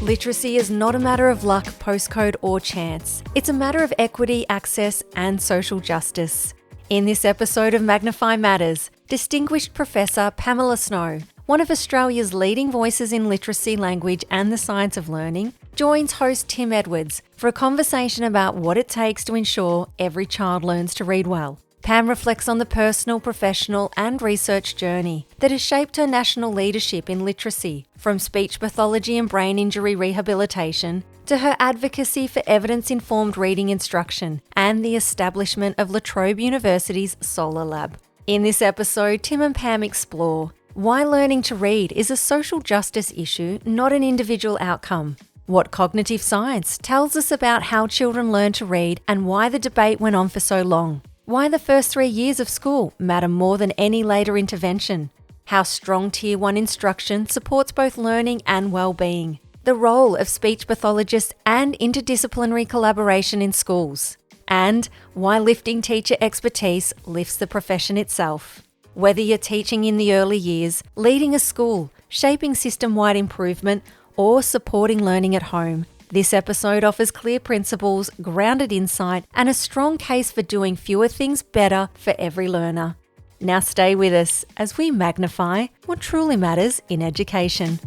Literacy is not a matter of luck, postcode or chance. It's a matter of equity, access and social justice. In this episode of Magnify Matters, distinguished Professor Pamela Snow, one of Australia's leading voices in literacy, language and the science of learning, joins host Tim Edwards for a conversation about what it takes to ensure every child learns to read well. Pam reflects on the personal, professional and research journey that has shaped her national leadership in literacy, from speech pathology and brain injury rehabilitation to her advocacy for evidence-informed reading instruction and the establishment of La Trobe University's Solar Lab. In this episode, Tim and Pam explore why learning to read is a social justice issue, not an individual outcome, what cognitive science tells us about how children learn to read and why the debate went on for so long, why the first 3 years of school matter more than any later intervention, how strong Tier 1 instruction supports both learning and well-being, the role of speech pathologists and interdisciplinary collaboration in schools, and why lifting teacher expertise lifts the profession itself. Whether you're teaching in the early years, leading a school, shaping system-wide improvement, or supporting learning at home, this episode offers clear principles, grounded insight, and a strong case for doing fewer things better for every learner. Now stay with us as we magnify what truly matters in education.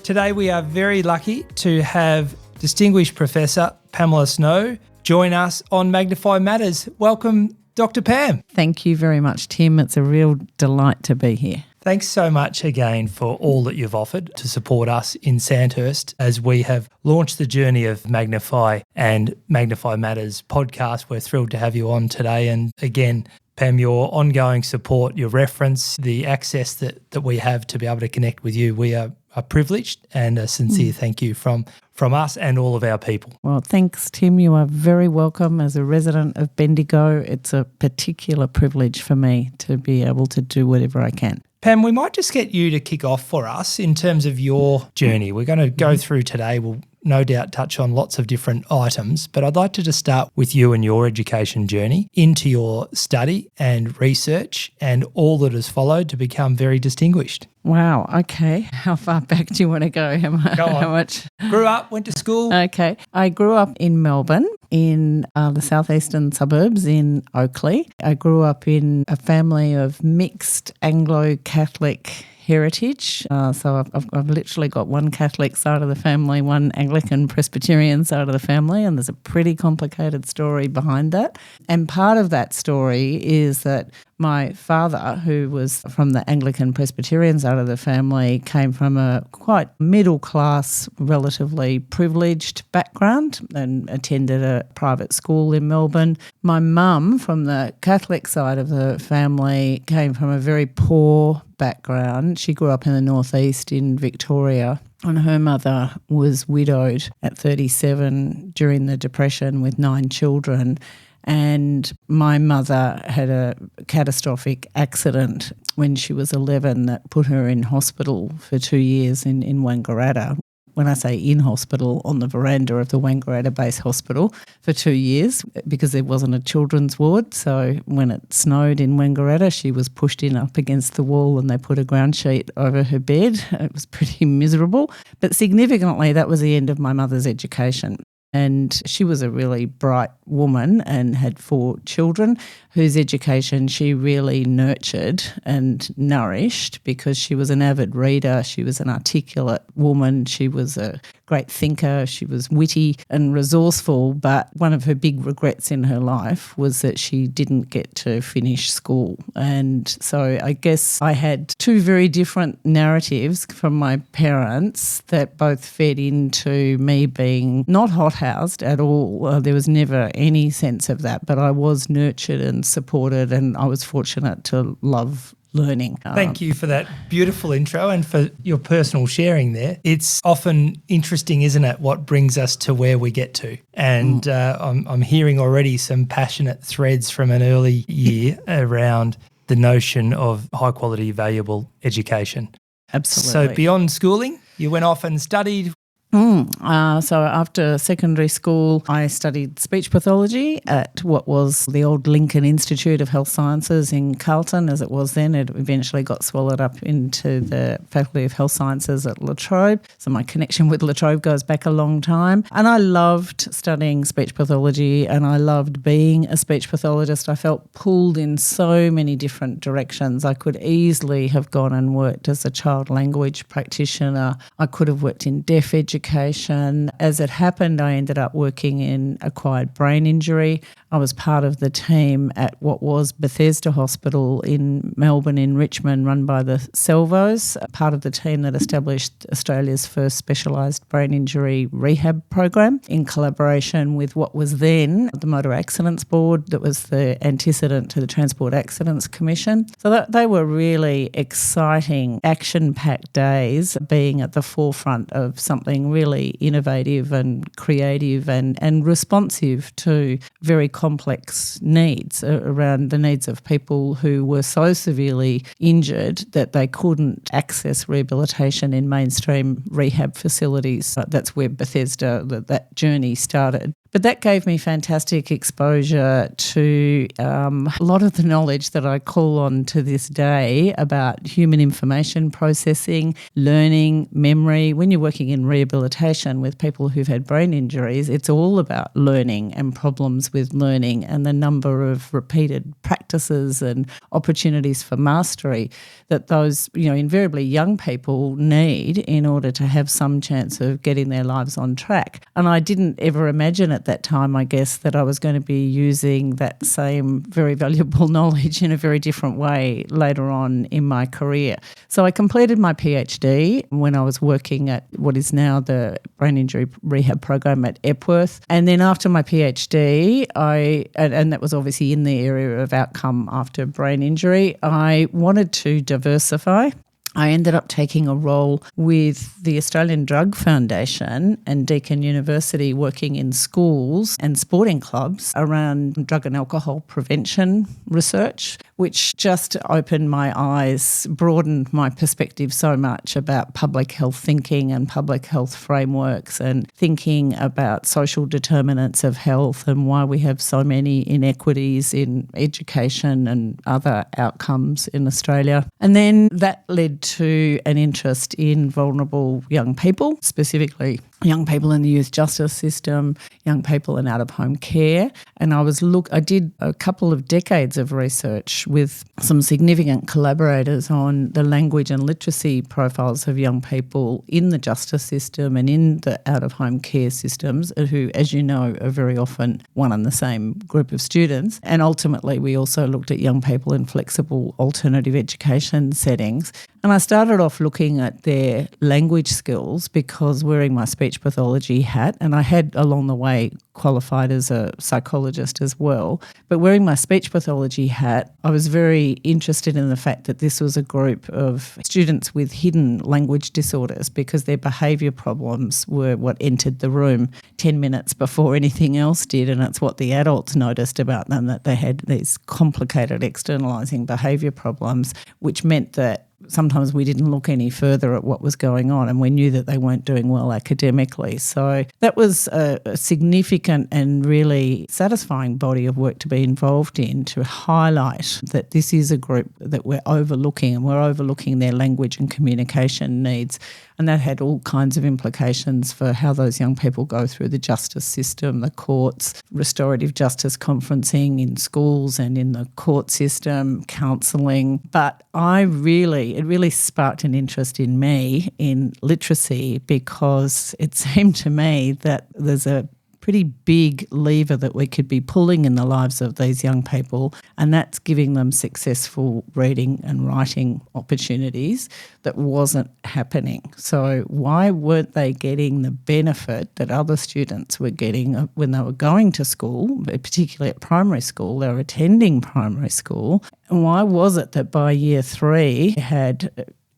Today we are very lucky to have distinguished Professor Pamela Snow join us on Magnify Matters. Welcome, Dr. Pam. Thank you very much, Tim. It's a real delight to be here. Thanks so much again for all that you've offered to support us in Sandhurst as we have launched the journey of Magnify and Magnify Matters podcast. We're thrilled to have you on today. And again, Pam, your ongoing support, your reference, the access that we have to be able to connect with you, we are privileged, and a sincere thank you from us and all of our people. Well, thanks, Tim. You are very welcome. As a resident of Bendigo, it's a particular privilege for me to be able to do whatever I can. Pam, we might just get you to kick off for us in terms of your journey. We're going to go through today. We'll no doubt touch on lots of different items, but I'd like to just start with you and your education journey into your study and research and all that has followed to become very distinguished. Wow, okay. How far back do you want to go? Go on. How much? Grew up, went to school. Okay. I grew up in Melbourne, in the southeastern suburbs in Oakley. I grew up in a family of mixed Anglo-Catholic heritage. So I've literally got one Catholic side of the family, one Anglican Presbyterian side of the family, and there's a pretty complicated story behind that. And part of that story is that my father, who was from the Anglican Presbyterian side of the family, came from a quite middle-class, relatively privileged background and attended a private school in Melbourne. My mum, from the Catholic side of the family, came from a very poor background. She grew up in the northeast in Victoria, and her mother was widowed at 37 during the Depression with 9 children. And my mother had a catastrophic accident when she was 11 that put her in hospital for 2 years in Wangaratta. When I say in hospital, on the veranda of the Wangaratta Base Hospital for 2 years, because there wasn't a children's ward. So when it snowed in Wangaratta, she was pushed in up against the wall and they put a ground sheet over her bed. It was pretty miserable. But significantly, that was the end of my mother's education. And she was a really bright woman and had 4 children whose education she really nurtured and nourished because she was an avid reader, she was an articulate woman, she was a great thinker, she was witty and resourceful, but one of her big regrets in her life was that she didn't get to finish school. And so I guess I had 2 very different narratives from my parents that both fed into me being not hothoused at all. There was never any sense of that, but I was nurtured and supported, and I was fortunate to love learning. Thank you for that beautiful intro and for your personal sharing there. It's often interesting, isn't it, what brings us to where we get to. And I'm hearing already some passionate threads from an early year around the notion of high quality, valuable education. Absolutely. So beyond schooling, you went off and studied So after secondary school, I studied speech pathology at what was the old Lincoln Institute of Health Sciences in Carlton, as it was then. It eventually got swallowed up into the Faculty of Health Sciences at La Trobe. So my connection with La Trobe goes back a long time. And I loved studying speech pathology and I loved being a speech pathologist. I felt pulled in so many different directions. I could easily have gone and worked as a child language practitioner. I could have worked in deaf education. As it happened, I ended up working in acquired brain injury. I was part of the team at what was Bethesda Hospital in Melbourne, in Richmond, run by the Salvos, part of the team that established Australia's first specialised brain injury rehab program in collaboration with what was then the Motor Accidents Board, that was the antecedent to the Transport Accidents Commission. So they were really exciting, action-packed days, being at the forefront of something really innovative and creative and responsive to very complex needs around the needs of people who were so severely injured that they couldn't access rehabilitation in mainstream rehab facilities. That's where Bethesda, that journey started. But that gave me fantastic exposure to a lot of the knowledge that I call on to this day about human information processing, learning, memory. When you're working in rehabilitation with people who've had brain injuries, it's all about learning and problems with learning and the number of repeated practices and opportunities for mastery that those, invariably young people need in order to have some chance of getting their lives on track. And I didn't ever imagine at that time, I guess, that I was going to be using that same very valuable knowledge in a very different way later on in my career. So I completed my PhD when I was working at what is now the brain injury rehab program at Epworth. And then after my PhD, and that was obviously in the area of outcome after brain injury, I wanted to diversify. I ended up taking a role with the Australian Drug Foundation and Deakin University, working in schools and sporting clubs around drug and alcohol prevention research, which just opened my eyes, broadened my perspective so much about public health thinking and public health frameworks and thinking about social determinants of health and why we have so many inequities in education and other outcomes in Australia. And then that led to an interest in vulnerable young people, specifically young people in the youth justice system, young people in out-of-home care. And I did a couple of decades of research with some significant collaborators on the language and literacy profiles of young people in the justice system and in the out-of-home care systems, who, as you know, are very often one and the same group of students. And ultimately, we also looked at young people in flexible alternative education settings. And I started off looking at their language skills because wearing my speech pathology hat, and I had along the way qualified as a psychologist as well, but wearing my speech pathology hat, I was very interested in the fact that this was a group of students with hidden language disorders because their behaviour problems were what entered the room 10 minutes before anything else did, and it's what the adults noticed about them, that they had these complicated externalising behaviour problems, which meant that sometimes we didn't look any further at what was going on and we knew that they weren't doing well academically. So that was a significant and really satisfying body of work to be involved in, to highlight that this is a group that we're overlooking, and we're overlooking their language and communication needs. And that had all kinds of implications for how those young people go through the justice system, the courts, restorative justice conferencing in schools and in the court system, counselling. But it really sparked an interest in me in literacy, because it seemed to me that there's a pretty big lever that we could be pulling in the lives of these young people, and that's giving them successful reading and writing opportunities that wasn't happening. So why weren't they getting the benefit that other students were getting when they were going to school, particularly at primary school, they were attending primary school? And why was it that by year 3 had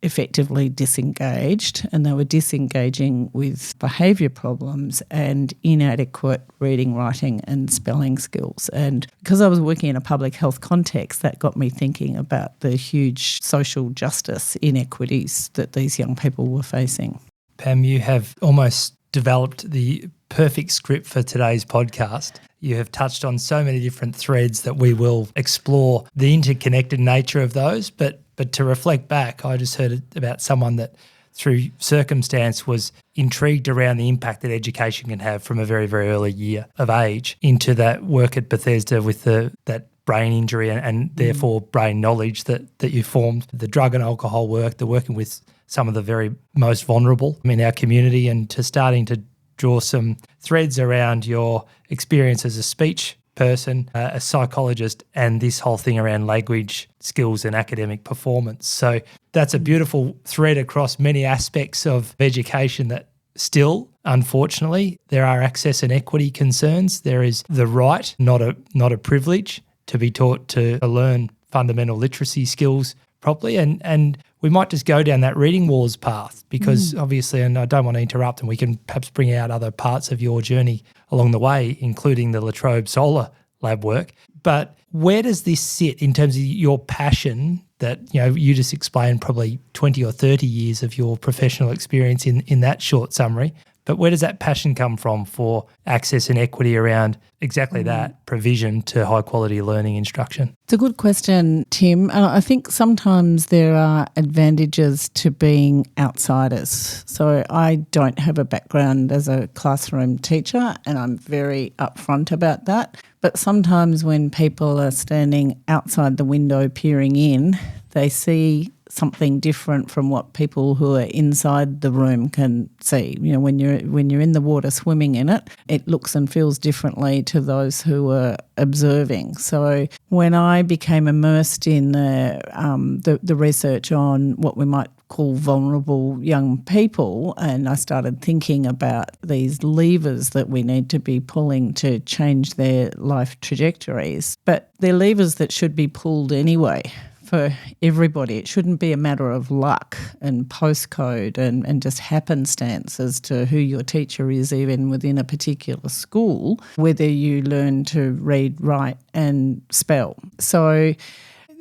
effectively disengaged, and they were disengaging with behaviour problems and inadequate reading, writing and spelling skills? And because I was working in a public health context, that got me thinking about the huge social justice inequities that these young people were facing. Pam, you have almost developed the perfect script for today's podcast. You have touched on so many different threads that we will explore the interconnected nature of those. But to reflect back, I just heard about someone that through circumstance was intrigued around the impact that education can have from a very, very early year of age into that work at Bethesda with that brain injury and therefore brain knowledge that you formed, the drug and alcohol work, the working with some of the very most vulnerable in our community, and to starting to draw some threads around your experience as a speech person, a psychologist, and this whole thing around language skills and academic performance. So that's a beautiful thread across many aspects of education that still, unfortunately, there are access and equity concerns. There is the right, not a privilege, to be taught to learn fundamental literacy skills properly. And we might just go down that reading wars path because obviously, and I don't want to interrupt, and we can perhaps bring out other parts of your journey along the way, including the Trobe Solar Lab work. But where does this sit in terms of your passion that, you just explained probably 20 or 30 years of your professional experience in that short summary? But where does that passion come from for access and equity around exactly that provision to high quality learning instruction? It's a good question, Tim. I think sometimes there are advantages to being outsiders. So I don't have a background as a classroom teacher, and I'm very upfront about that. But sometimes when people are standing outside the window peering in, they see something different from what people who are inside the room can see. When you're in the water swimming in it, it looks and feels differently to those who are observing. So when I became immersed in the research on what we might call vulnerable young people, and I started thinking about these levers that we need to be pulling to change their life trajectories, but they're levers that should be pulled anyway for everybody. It shouldn't be a matter of luck and postcode and just happenstance as to who your teacher is, even within a particular school, whether you learn to read, write and spell. So,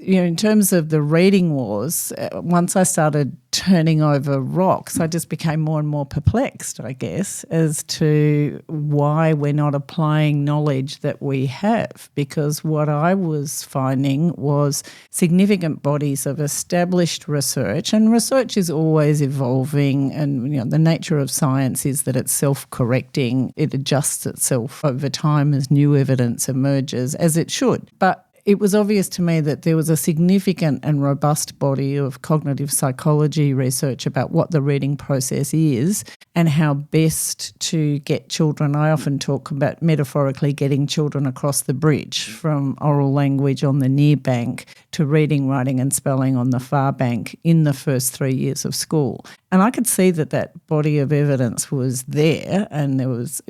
in terms of the reading wars, once I started turning over rocks, I just became more and more perplexed, I guess, as to why we're not applying knowledge that we have. Because what I was finding was significant bodies of established research, and research is always evolving, and the nature of science is that it's self-correcting. It adjusts itself over time as new evidence emerges, as it should. But it was obvious to me that there was a significant and robust body of cognitive psychology research about what the reading process is and how best to get children. I often talk about metaphorically getting children across the bridge from oral language on the near bank to reading, writing and spelling on the far bank in the first 3 years of school. And I could see that body of evidence was there, and there was,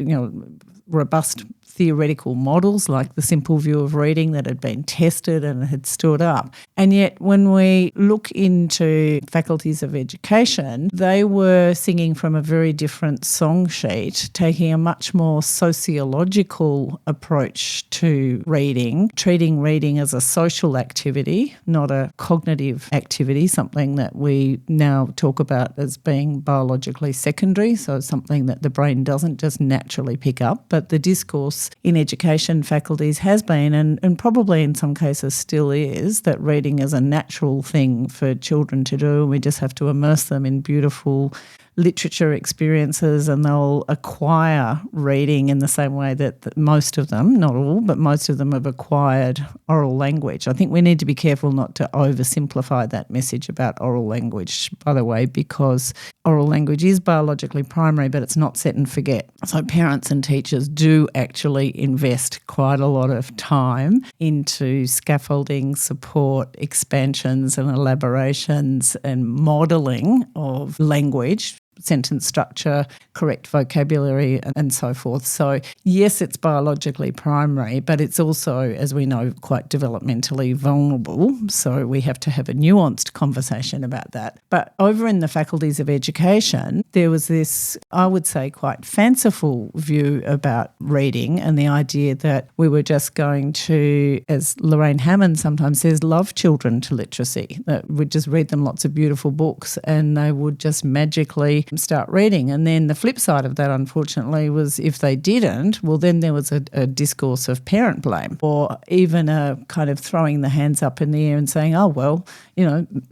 robust theoretical models like the simple view of reading that had been tested and had stood up. And yet when we look into faculties of education, they were singing from a very different song sheet, taking a much more sociological approach to reading, treating reading as a social activity, not a cognitive activity, something that we now talk about as being biologically secondary, so something that the brain doesn't just naturally pick up. But the discourse in education faculties has been, and probably in some cases still is, that reading is a natural thing for children to do. We just have to immerse them in beautiful literature experiences and they'll acquire reading in the same way that most of them, not all, but most of them have acquired oral language. I think we need to be careful not to oversimplify that message about oral language, by the way, because oral language is biologically primary, but it's not set and forget. So parents and teachers do actually invest quite a lot of time into scaffolding, support, expansions and elaborations and modelling of language, sentence structure, correct vocabulary and so forth. So yes, it's biologically primary, but it's also, as we know, quite developmentally vulnerable. So we have to have a nuanced conversation about that. But over in the faculties of education, there was this, I would say, quite fanciful view about reading and the idea that we were just going to, as Lorraine Hammond sometimes says, love children to literacy, that we'd just read them lots of beautiful books and they would just magically start reading. And then the flip side of that, unfortunately, was if they didn't, well, then there was a discourse of parent blame, or even a kind of throwing the hands up in the air and saying, oh, well,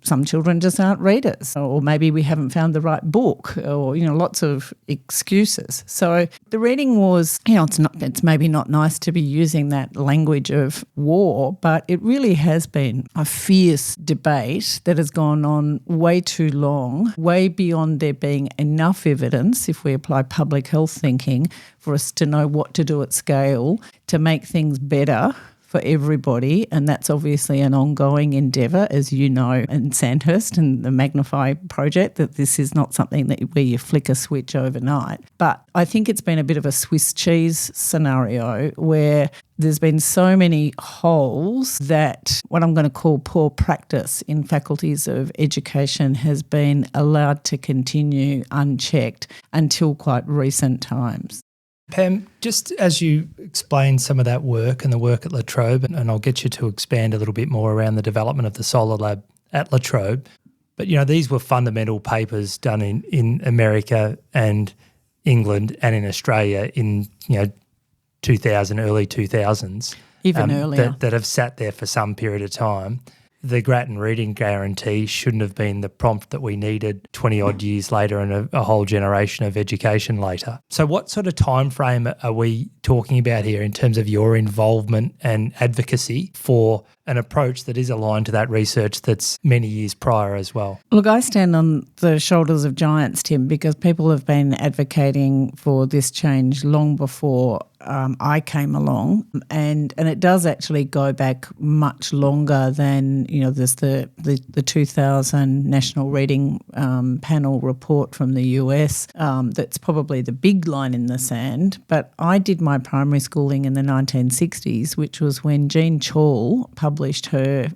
some children just aren't readers, or maybe we haven't found the right book, or, lots of excuses. So the reading was, it's maybe not nice to be using that language of war, but it really has been a fierce debate that has gone on way too long, way beyond there being enough evidence, if we apply public health thinking, for us to know what to do at scale to make things better for everybody. And that's obviously an ongoing endeavour, as you know, in Sandhurst and the Magnify project, that this is not something where you flick a switch overnight. But I think it's been a bit of a Swiss cheese scenario where there's been so many holes that what I'm going to call poor practice in faculties of education has been allowed to continue unchecked until quite recent times. Pam, just as you explained some of that work and the work at La Trobe, and I'll get you to expand a little bit more around the development of the Solar Lab at La Trobe, but these were fundamental papers done in America and England and in Australia in 2000, early 2000s. Even earlier. That have sat there for some period of time. The Grattan Reading Guarantee shouldn't have been the prompt that we needed 20-odd years later and a whole generation of education later. So what sort of time frame are we talking about here in terms of your involvement and advocacy for an approach that is aligned to that research that's many years prior as well? Look, I stand on the shoulders of giants, Tim, because people have been advocating for this change long before I came along, and it does actually go back much longer than there's the 2000 National Reading Panel report from the US. That's probably the big line in the sand. But I did my primary schooling in the 1960s, which was when Jean Chall published her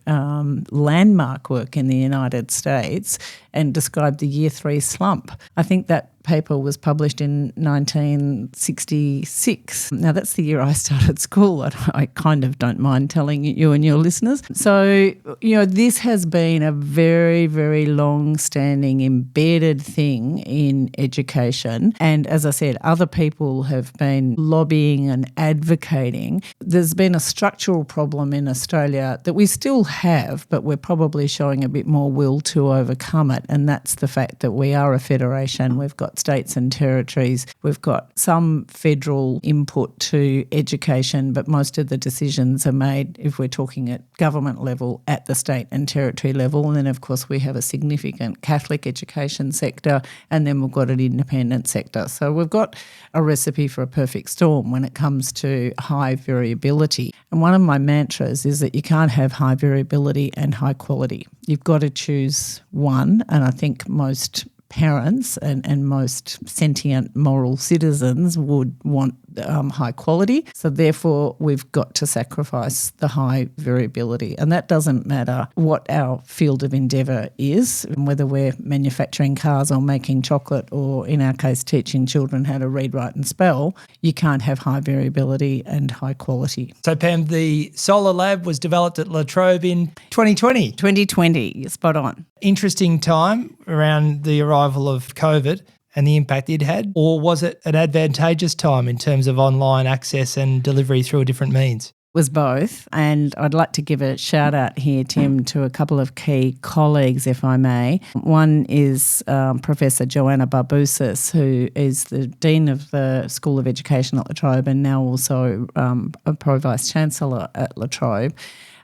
landmark work in the United States and described the Year 3 slump. I think that paper was published in 1966. Now, that's the year I started school. I kind of don't mind telling you and your listeners. So, this has been a very, very long-standing embedded thing in education. And as I said, other people have been lobbying and advocating. There's been a structural problem in Australia that we still have, but we're probably showing a bit more will to overcome it. And that's the fact that we are a federation. We've got states and territories. We've got some federal input to education, but most of the decisions are made, if we're talking at government level, at the state and territory level. And then, of course, we have a significant Catholic education sector, and then we've got an independent sector. So we've got a recipe for a perfect storm when it comes to high variability. And one of my mantras is that you can't have high variability and high quality. You've got to choose one, and I think most parents and most sentient moral citizens would want high quality. So therefore, we've got to sacrifice the high variability. And that doesn't matter what our field of endeavour is, whether we're manufacturing cars or making chocolate or, in our case, teaching children how to read, write and spell. You can't have high variability and high quality. So, Pam, the Solar Lab was developed at La Trobe in 2020. 2020, you're spot on. Interesting time around the arrival of COVID and the impact it had, or was it an advantageous time in terms of online access and delivery through a different means? Was both, and I'd like to give a shout out here, Tim, to a couple of key colleagues, if I may. One is Professor Joanna Barbusis, who is the Dean of the School of Education at La Trobe and now also a Pro-Vice-Chancellor at La Trobe.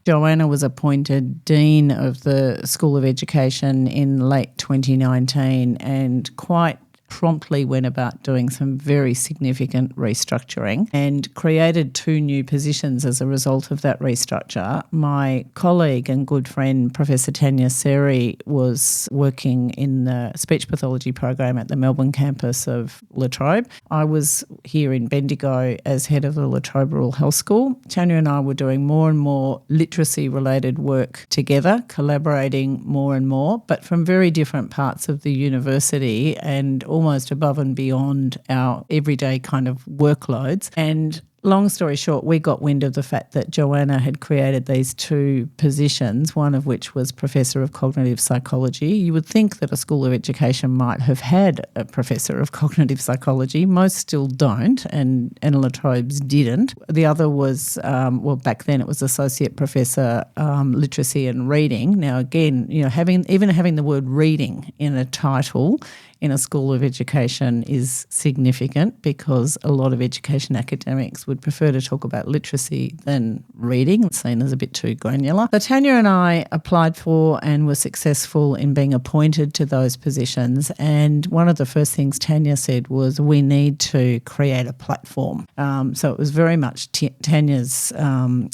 Joanna was appointed Dean of the School of Education in late 2019 and quite promptly went about doing some very significant restructuring and created 2 new positions as a result of that restructure. My colleague and good friend, Professor Tanya Seri, was working in the speech pathology program at the Melbourne campus of La Trobe. I was here in Bendigo as head of the La Trobe Rural Health School. Tanya and I were doing more and more literacy-related work together, collaborating more and more, but from very different parts of the university and almost above and beyond our everyday kind of workloads. And long story short, we got wind of the fact that Joanna had created these 2 positions, one of which was Professor of Cognitive Psychology. You would think that a school of education might have had a Professor of Cognitive Psychology. Most still don't, and La Trobe's didn't. The other was, back then it was Associate Professor Literacy and Reading. Now, again, having the word reading in a title in a school of education is significant, because a lot of education academics would prefer to talk about literacy than reading. It's seen as a bit too granular. So Tanya and I applied for and were successful in being appointed to those positions. And one of the first things Tanya said was, we need to create a platform. So it was very much Tanya's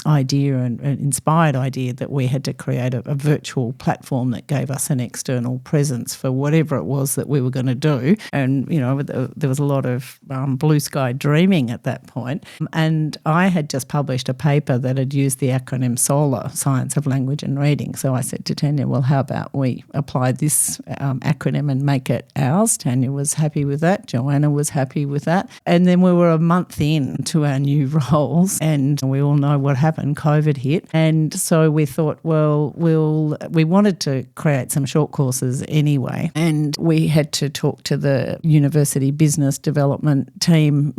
idea and inspired idea that we had to create a virtual platform that gave us an external presence for whatever it was that we were going to do. And, there was a lot of blue sky dreaming at that point. And I had just published a paper that had used the acronym SOLAR, Science of Language and Reading. So I said to Tanya, well, how about we apply this acronym and make it ours? Tanya was happy with that. Joanna was happy with that. And then we were a month in to our new roles, and we all know what happened. COVID hit. And so we thought, well, we wanted to create some short courses anyway. And we had to talk to the university business development team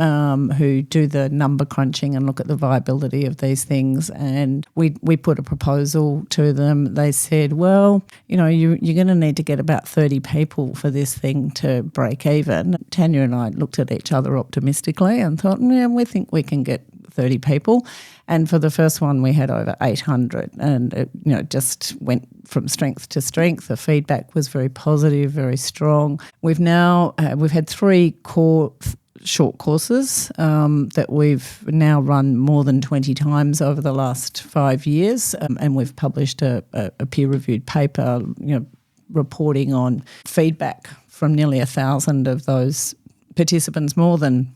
who do the number crunching and look at the viability of these things. And we put a proposal to them. They said, well, you're going to need to get about 30 people for this thing to break even. Tanya and I looked at each other optimistically and thought, yeah, we think we can get 30 people. And for the first one, we had over 800, and it, just went from strength to strength. The feedback was very positive, very strong. We've had 3 core short courses that we've now run more than 20 times over the last 5 years, and we've published a peer-reviewed paper, reporting on feedback from nearly 1,000 of those participants. More than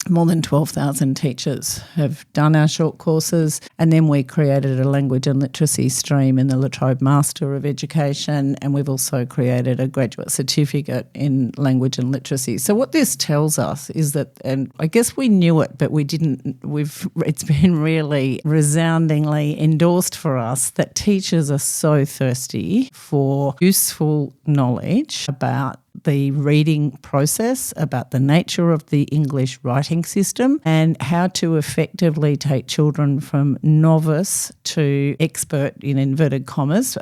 12,000 teachers have done our short courses. And then we created a language and literacy stream in the La Trobe Master of Education, and we've also created a graduate certificate in language and literacy. So what this tells us is that, and I guess we knew it, but we didn't, it's been really resoundingly endorsed for us that teachers are so thirsty for useful knowledge about the reading process, about the nature of the English writing system, and how to effectively take children from novice to expert, in inverted commas,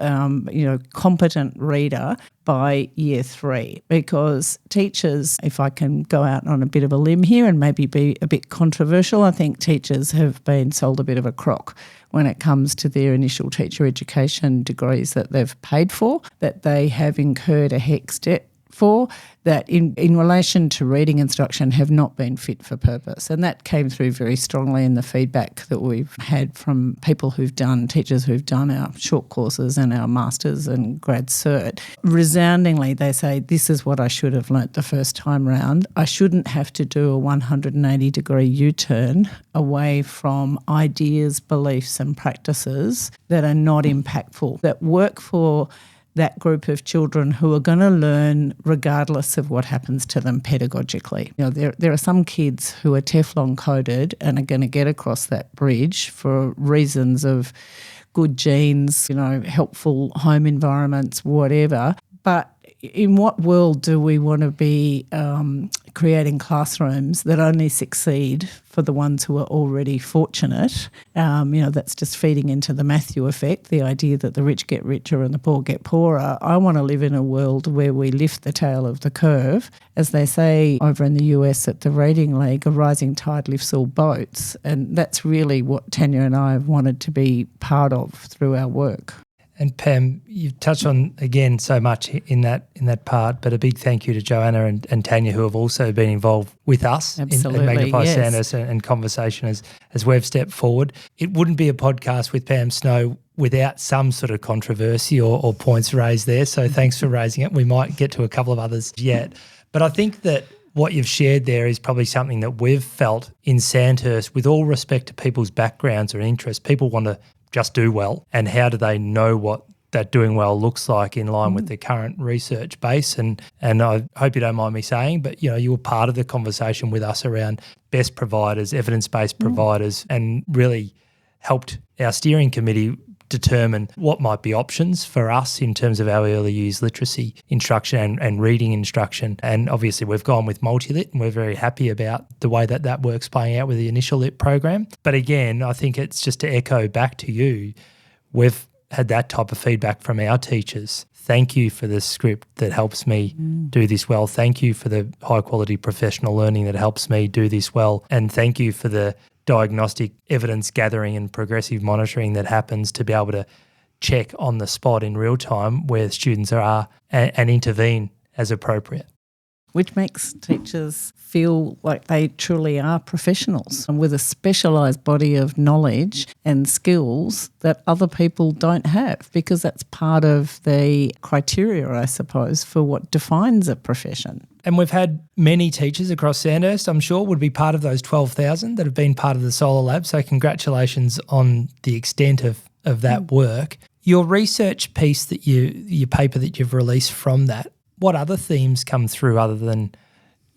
competent reader by year 3. Because teachers, if I can go out on a bit of a limb here and maybe be a bit controversial, I think teachers have been sold a bit of a crock when it comes to their initial teacher education degrees that they've paid for, that they have incurred a HECS debt for, that in relation to reading instruction have not been fit for purpose. And that came through very strongly in the feedback that we've had from teachers who've done our short courses and our masters and grad cert. Resoundingly, they say, this is what I should have learnt the first time round. I shouldn't have to do a 180-degree U-turn away from ideas, beliefs and practices that are not impactful, that work for that group of children who are going to learn regardless of what happens to them pedagogically. There are some kids who are Teflon coated and are going to get across that bridge for reasons of good genes, helpful home environments, whatever. But in what world do we want to be creating classrooms that only succeed for the ones who are already fortunate? That's just feeding into the Matthew effect, the idea that the rich get richer and the poor get poorer. I want to live in a world where we lift the tail of the curve. As they say over in the US at the Reading League, a rising tide lifts all boats. And that's really what Tanya and I have wanted to be part of through our work. And Pam, you've touched on, again, so much in that part, but a big thank you to Joanna and Tanya, who have also been involved with us in Magnify Sandhurst and conversation as we've stepped forward. It wouldn't be a podcast with Pam Snow without some sort of controversy or points raised there, so thanks for raising it. We might get to a couple of others yet. But I think that what you've shared there is probably something that we've felt in Sandhurst, with all respect to people's backgrounds or interests. People want to just do well, and how do they know what that doing well looks like in line with the current research base. And I hope you don't mind me saying, but, you were part of the conversation with us around best providers, evidence-based providers, and really helped our steering committee determine what might be options for us in terms of our early years literacy instruction and reading instruction. And obviously we've gone with multi-lit, and we're very happy about the way that work's playing out with the initial lit program. But again, I think it's just to echo back to you, we've had that type of feedback from our teachers. Thank you for the script that helps me do this well. Thank you for the high quality professional learning that helps me do this well. And thank you for the diagnostic evidence gathering and progressive monitoring that happens to be able to check on the spot in real time where students are and intervene as appropriate. Which makes teachers feel like they truly are professionals and with a specialised body of knowledge and skills that other people don't have, because that's part of the criteria, I suppose, for what defines a profession. And we've had many teachers across Sandhurst, I'm sure, would be part of those 12,000 that have been part of the Solar Lab. So congratulations on the extent of that work. Your research piece your paper that you've released from that, what other themes come through other than,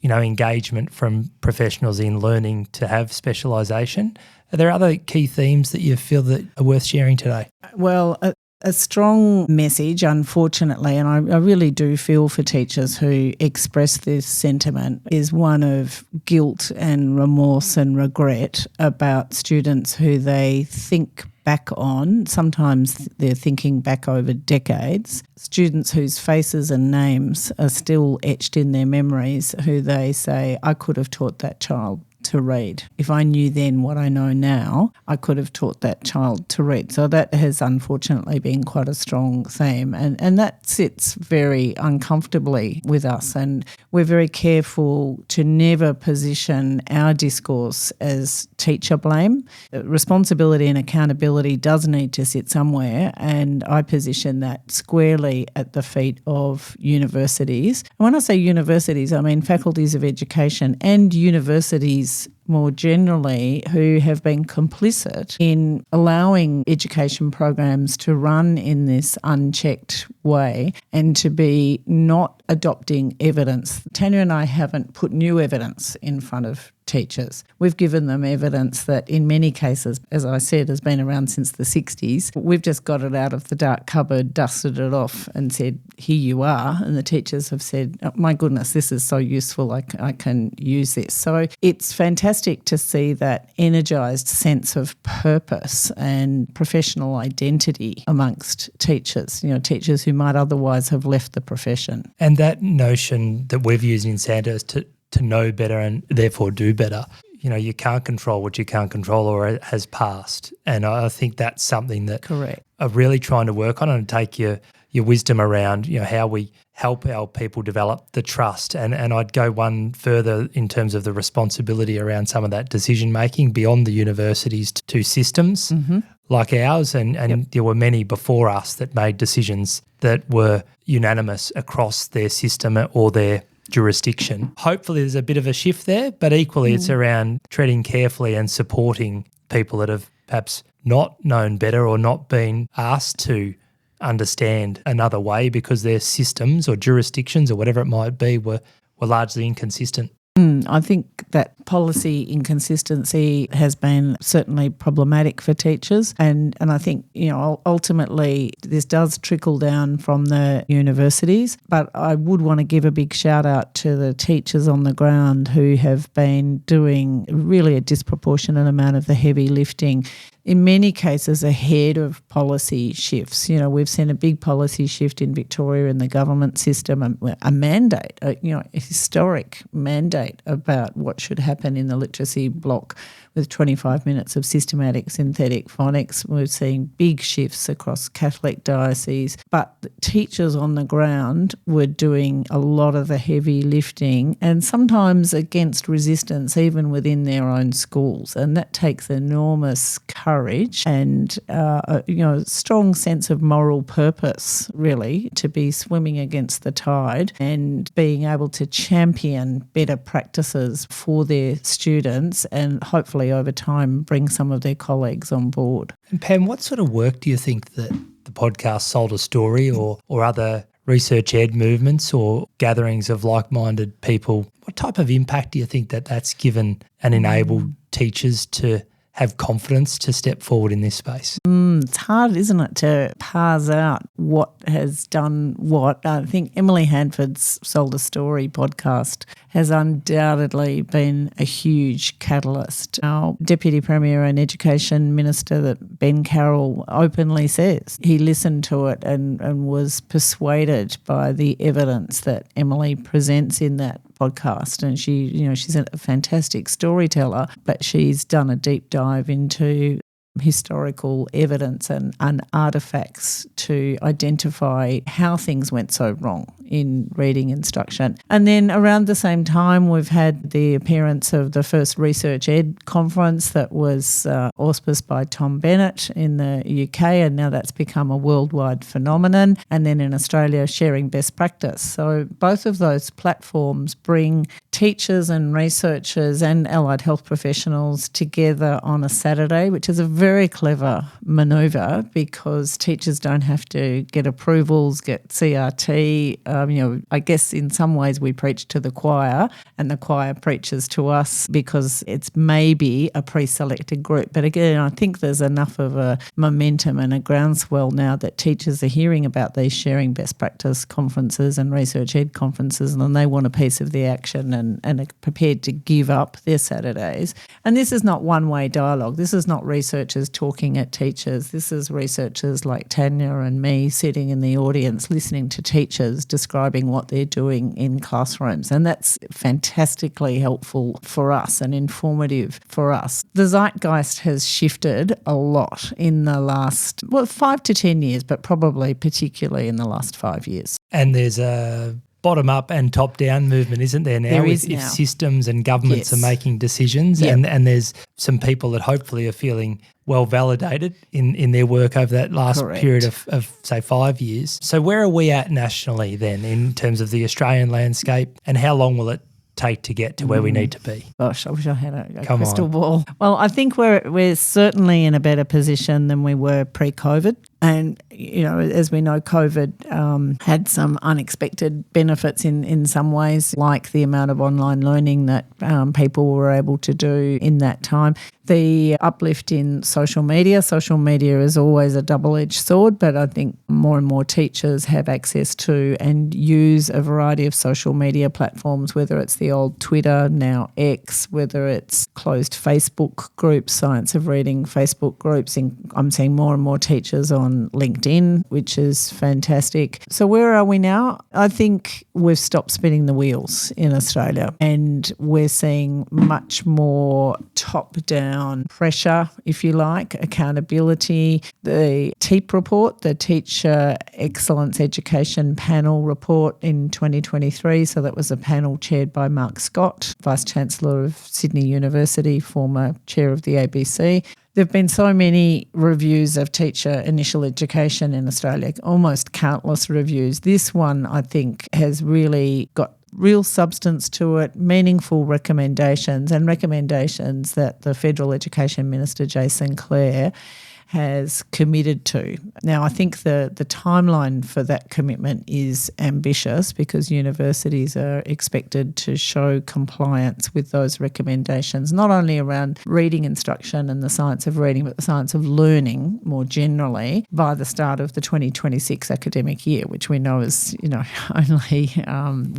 engagement from professionals in learning to have specialisation? Are there other key themes that you feel that are worth sharing today? Well, a strong message, unfortunately, and I really do feel for teachers who express this sentiment, is one of guilt and remorse and regret about students who they think back on. Sometimes they're thinking back over decades. Students whose faces and names are still etched in their memories, who they say, I could have taught that child to read. If I knew then what I know now, I could have taught that child to read. So that has unfortunately been quite a strong theme, and that sits very uncomfortably with us, and we're very careful to never position our discourse as teacher blame. Responsibility and accountability does need to sit somewhere, and I position that squarely at the feet of universities. And when I say universities, I mean faculties of education and universities more generally, who have been complicit in allowing education programs to run in this unchecked way and to be not adopting evidence. Tanya and I haven't put new evidence in front of teachers. We've given them evidence that in many cases, as I said, has been around since the 60s. We've just got it out of the dark cupboard, dusted it off and said, here you are. And the teachers have said, oh, my goodness, this is so useful, I can use this. So it's fantastic to see that energised sense of purpose and professional identity amongst teachers, teachers who might otherwise have left the profession. And that notion that we've used in Sandhurst to know better and therefore do better. You can't control what you can't control or has passed. And I think that's something that Correct. I'm really trying to work on and take your wisdom around, how we help our people develop the trust. And I'd go one further in terms of the responsibility around some of that decision-making beyond the universities to systems like ours. And there were many before us that made decisions that were unanimous across their system or their jurisdiction. Hopefully there's a bit of a shift there, but equally it's around treading carefully and supporting people that have perhaps not known better or not been asked to understand another way because their systems or jurisdictions or whatever it might be were largely inconsistent. I think that policy inconsistency has been certainly problematic for teachers, and I think ultimately this does trickle down from the universities, but I would want to give a big shout out to the teachers on the ground who have been doing really a disproportionate amount of the heavy lifting, in many cases ahead of policy shifts. We've seen a big policy shift in Victoria in the government system, a mandate, a historic mandate about what should happen in the literacy block with 25 minutes of systematic synthetic phonics. We're seeing big shifts across Catholic dioceses, but the teachers on the ground were doing a lot of the heavy lifting, and sometimes against resistance even within their own schools. And that takes enormous courage and a strong sense of moral purpose, really, to be swimming against the tide and being able to champion better practices for their students and hopefully over time bring some of their colleagues on board. And Pam, what sort of work do you think that the podcast Sold a Story or other research ed movements or gatherings of like-minded people, what type of impact do you think that that's given and enabled teachers to have confidence to step forward in this space? It's hard, isn't it, to parse out what has done what. I think Emily Hanford's Sold a Story podcast has undoubtedly been a huge catalyst. Our Deputy Premier and Education Minister, that Ben Carroll openly says he listened to it and was persuaded by the evidence that Emily presents in that podcast. And she's a fantastic storyteller, but she's done a deep dive into historical evidence and artefacts to identify how things went so wrong in reading instruction. And then around the same time, we've had the appearance of the first Research Ed conference that was auspiced by Tom Bennett in the UK, and now that's become a worldwide phenomenon. And then in Australia, Sharing Best Practice. So both of those platforms bring teachers and researchers and allied health professionals together on a Saturday, which is a very clever manoeuvre because teachers don't have to get approvals, get CRT. I guess in some ways we preach to the choir and the choir preaches to us because it's maybe a pre-selected group. But again, I think there's enough of a momentum and a groundswell now that teachers are hearing about these sharing best practice conferences and research ed conferences, and then they want a piece of the action and are prepared to give up their Saturdays. And this is not one-way dialogue. This is not researchers talking at teachers. This is researchers like Tanya and me sitting in the audience listening to teachers describing what they're doing in classrooms. And that's fantastically helpful for us and informative for us. The zeitgeist has shifted a lot in the last, 5 to 10 years, but probably particularly in the last 5 years. And there's a bottom-up and top-down movement, isn't there now? There is if now. Systems and governments Yes. are making decisions, Yep. and there's some people that hopefully are feeling well validated in their work over that last Correct. period of, say, 5 years. So where are we at nationally then in terms of the Australian landscape, and how long will it take to get to where we need to be? Gosh, I wish I had a Come crystal on. ball. Well, I think we're certainly in a better position than we were pre-COVID. And, as we know, COVID had some unexpected benefits in some ways, like the amount of online learning that people were able to do in that time. The uplift in social media is always a double-edged sword, but I think more and more teachers have access to and use a variety of social media platforms, whether it's the old Twitter, now X, whether it's closed Facebook groups, Science of Reading Facebook groups. I'm seeing more and more teachers on LinkedIn, which is fantastic. So where are we now? I think we've stopped spinning the wheels in Australia, and we're seeing much more top-down pressure, if you like, accountability. The TEEP report, the Teacher Excellence Education Panel report in 2023, so that was a panel chaired by Mark Scott, Vice-Chancellor of Sydney University, former chair of the ABC. There have been so many reviews of teacher initial education in Australia, almost countless reviews. This one, I think, has really got real substance to it, meaningful recommendations, and recommendations that the Federal Education Minister, Jason Clare, has committed to. Now, I think the timeline for that commitment is ambitious because universities are expected to show compliance with those recommendations, not only around reading instruction and the science of reading, but the science of learning more generally by the start of the 2026 academic year, which we know is, only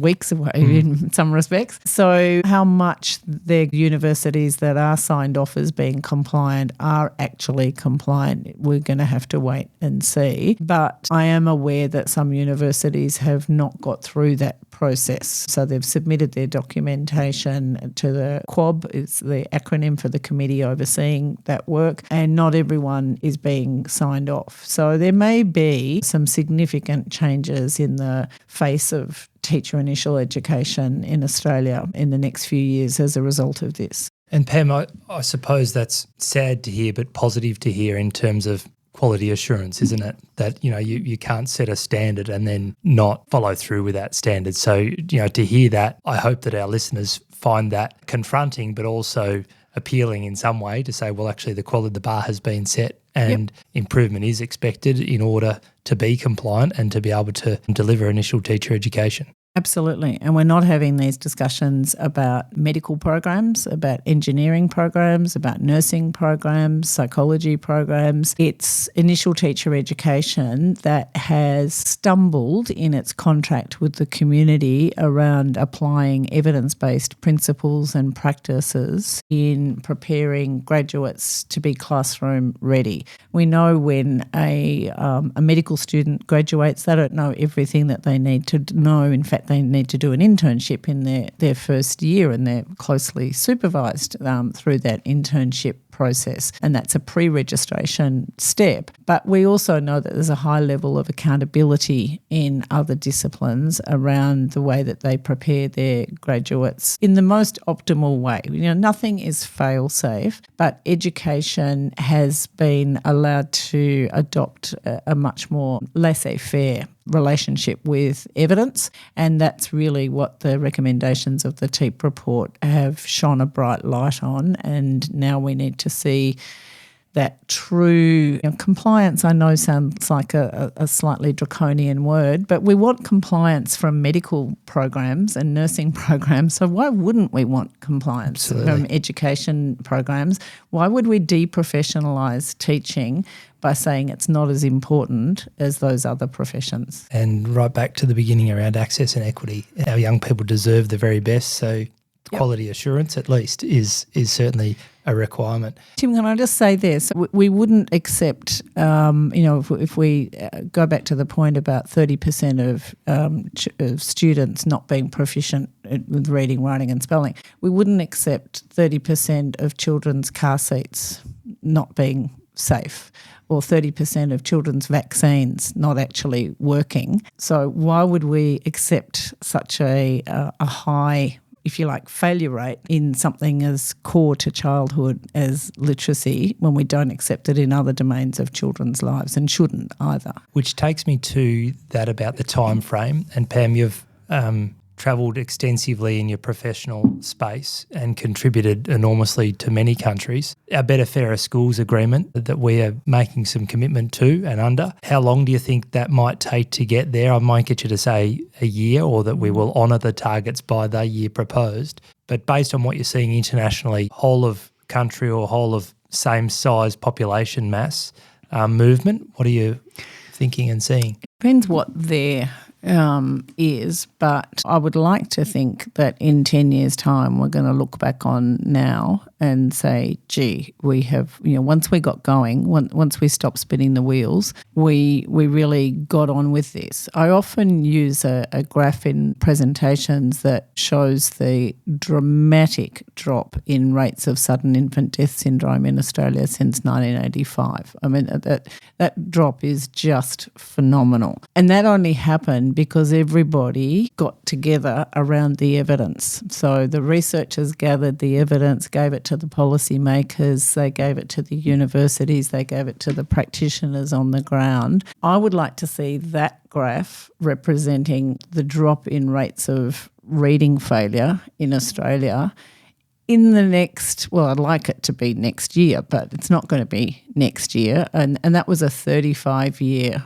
weeks away in some respects. So how much the universities that are signed off as being compliant are actually compliant, we're going to have to wait and see. But I am aware that some universities have not got through that process. So they've submitted their documentation to the QOB, it's the acronym for the committee overseeing that work, and not everyone is being signed off. So there may be some significant changes in the face of teacher initial education in Australia in the next few years as a result of this. And Pam, I suppose that's sad to hear, but positive to hear in terms of quality assurance, isn't it? That, you can't set a standard and then not follow through with that standard. So, to hear that, I hope that our listeners find that confronting, but also appealing in some way to say, well, actually the bar has been set and improvement is expected in order to be compliant and to be able to deliver initial teacher education. Absolutely. And we're not having these discussions about medical programs, about engineering programs, about nursing programs, psychology programs. It's initial teacher education that has stumbled in its contract with the community around applying evidence-based principles and practices in preparing graduates to be classroom ready. We know when a medical student graduates, they don't know everything that they need to know. In fact, they need to do an internship in their first year, and they're closely supervised through that internship process, and that's a pre-registration step. But we also know that there's a high level of accountability in other disciplines around the way that they prepare their graduates in the most optimal way. Nothing is fail-safe, but education has been allowed to adopt a much more laissez-faire relationship with evidence, and that's really what the recommendations of the TEEP report have shone a bright light on. And now we need to see that true compliance. I know sounds like a slightly draconian word, but we want compliance from medical programs and nursing programs. So why wouldn't we want compliance from education programs? Why would we deprofessionalise teaching by saying it's not as important as those other professions? And right back to the beginning around access and equity, our young people deserve the very best, so quality assurance at least is certainly a requirement. Tim, can I just say this? We wouldn't accept, if we go back to the point about 30% of students not being proficient with reading, writing and spelling, we wouldn't accept 30% of children's car seats not being safe, or 30% of children's vaccines not actually working. So why would we accept such a high, if you like, failure rate in something as core to childhood as literacy when we don't accept it in other domains of children's lives, and shouldn't either? Which takes me to that about the time frame. And Pam, you've travelled extensively in your professional space and contributed enormously to many countries. Our Better Fairer Schools agreement that we are making some commitment to and under, how long do you think that might take to get there? I might get you to say a year, or that we will honour the targets by the year proposed. But based on what you're seeing internationally, whole of country or whole of same size population mass movement, what are you thinking and seeing? Depends what their is, but I would like to think that in 10 years' time we're going to look back on now and say, gee, we have, once we got going, once we stopped spinning the wheels, we really got on with this. I often use a graph in presentations that shows the dramatic drop in rates of sudden infant death syndrome in Australia since 1985. I mean, that drop is just phenomenal. And that only happened because everybody got together around the evidence. So the researchers gathered the evidence, gave it to the policymakers, they gave it to the universities, they gave it to the practitioners on the ground. I would like to see that graph representing the drop in rates of reading failure in Australia in the next, well, I'd like it to be next year, but it's not going to be next year. And that was a 35-year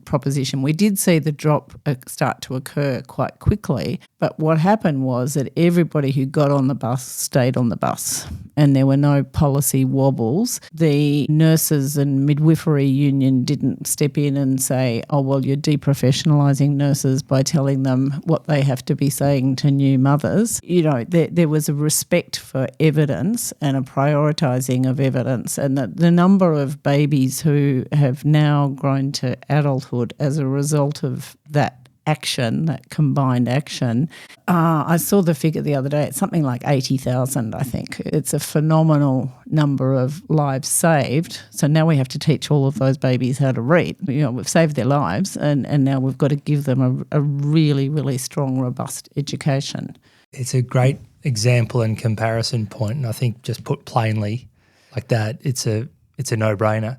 proposition. We did see the drop start to occur quite quickly, but what happened was that everybody who got on the bus stayed on the bus, and there were no policy wobbles. The nurses and midwifery union didn't step in and say, oh, well, you're deprofessionalising nurses by telling them what they have to be saying to new mothers. There was a respect for evidence and a prioritising of evidence, and the number of babies who have now grown to adulthood as a result of that action, that combined action. I saw the figure the other day. It's something like 80,000, I think. It's a phenomenal number of lives saved. So now we have to teach all of those babies how to read. We've saved their lives, and now we've got to give them a really, really strong, robust education. It's a great example and comparison point, and I think just put plainly like that, it's a no-brainer.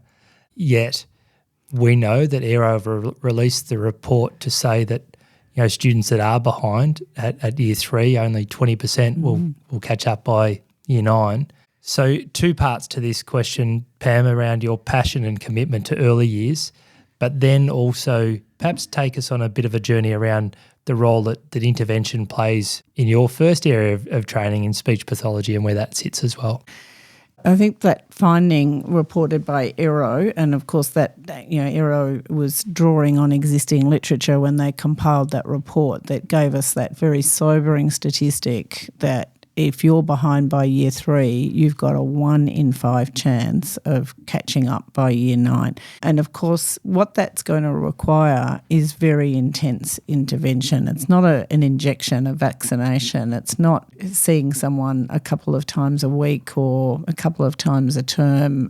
Yet we know that ERO have released the report to say that students that are behind at year 3, only 20% will catch up by year 9. So 2 parts to this question, Pam, around your passion and commitment to early years, but then also perhaps take us on a bit of a journey around the role that intervention plays in your first area of training in speech pathology and where that sits as well. I think that finding reported by ERO, and of course that ERO was drawing on existing literature when they compiled that report that gave us that very sobering statistic that if you're behind by year 3, you've got a 1 in 5 chance of catching up by year 9. And of course, what that's going to require is very intense intervention. It's not an injection, a vaccination. It's not seeing someone a couple of times a week or a couple of times a term.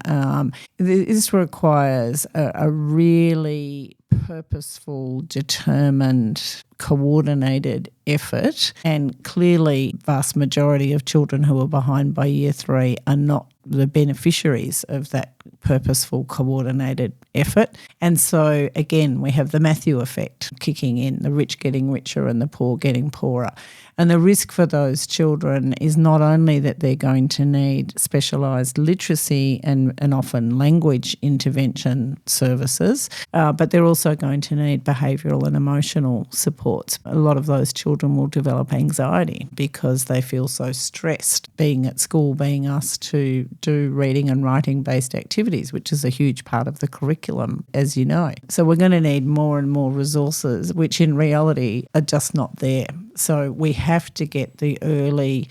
This requires a really purposeful, determined, coordinated effort, and clearly vast majority of children who are behind by year 3 are not the beneficiaries of that purposeful, coordinated effort. And so again, we have the Matthew effect kicking in, the rich getting richer and the poor getting poorer. And the risk for those children is not only that they're going to need specialised literacy and often language intervention services, but they're also going to need behavioural and emotional supports. A lot of those children will develop anxiety because they feel so stressed being at school, being asked to do reading and writing based activities, which is a huge part of the curriculum, as you know. So we're going to need more and more resources, which in reality are just not there. So we have to get the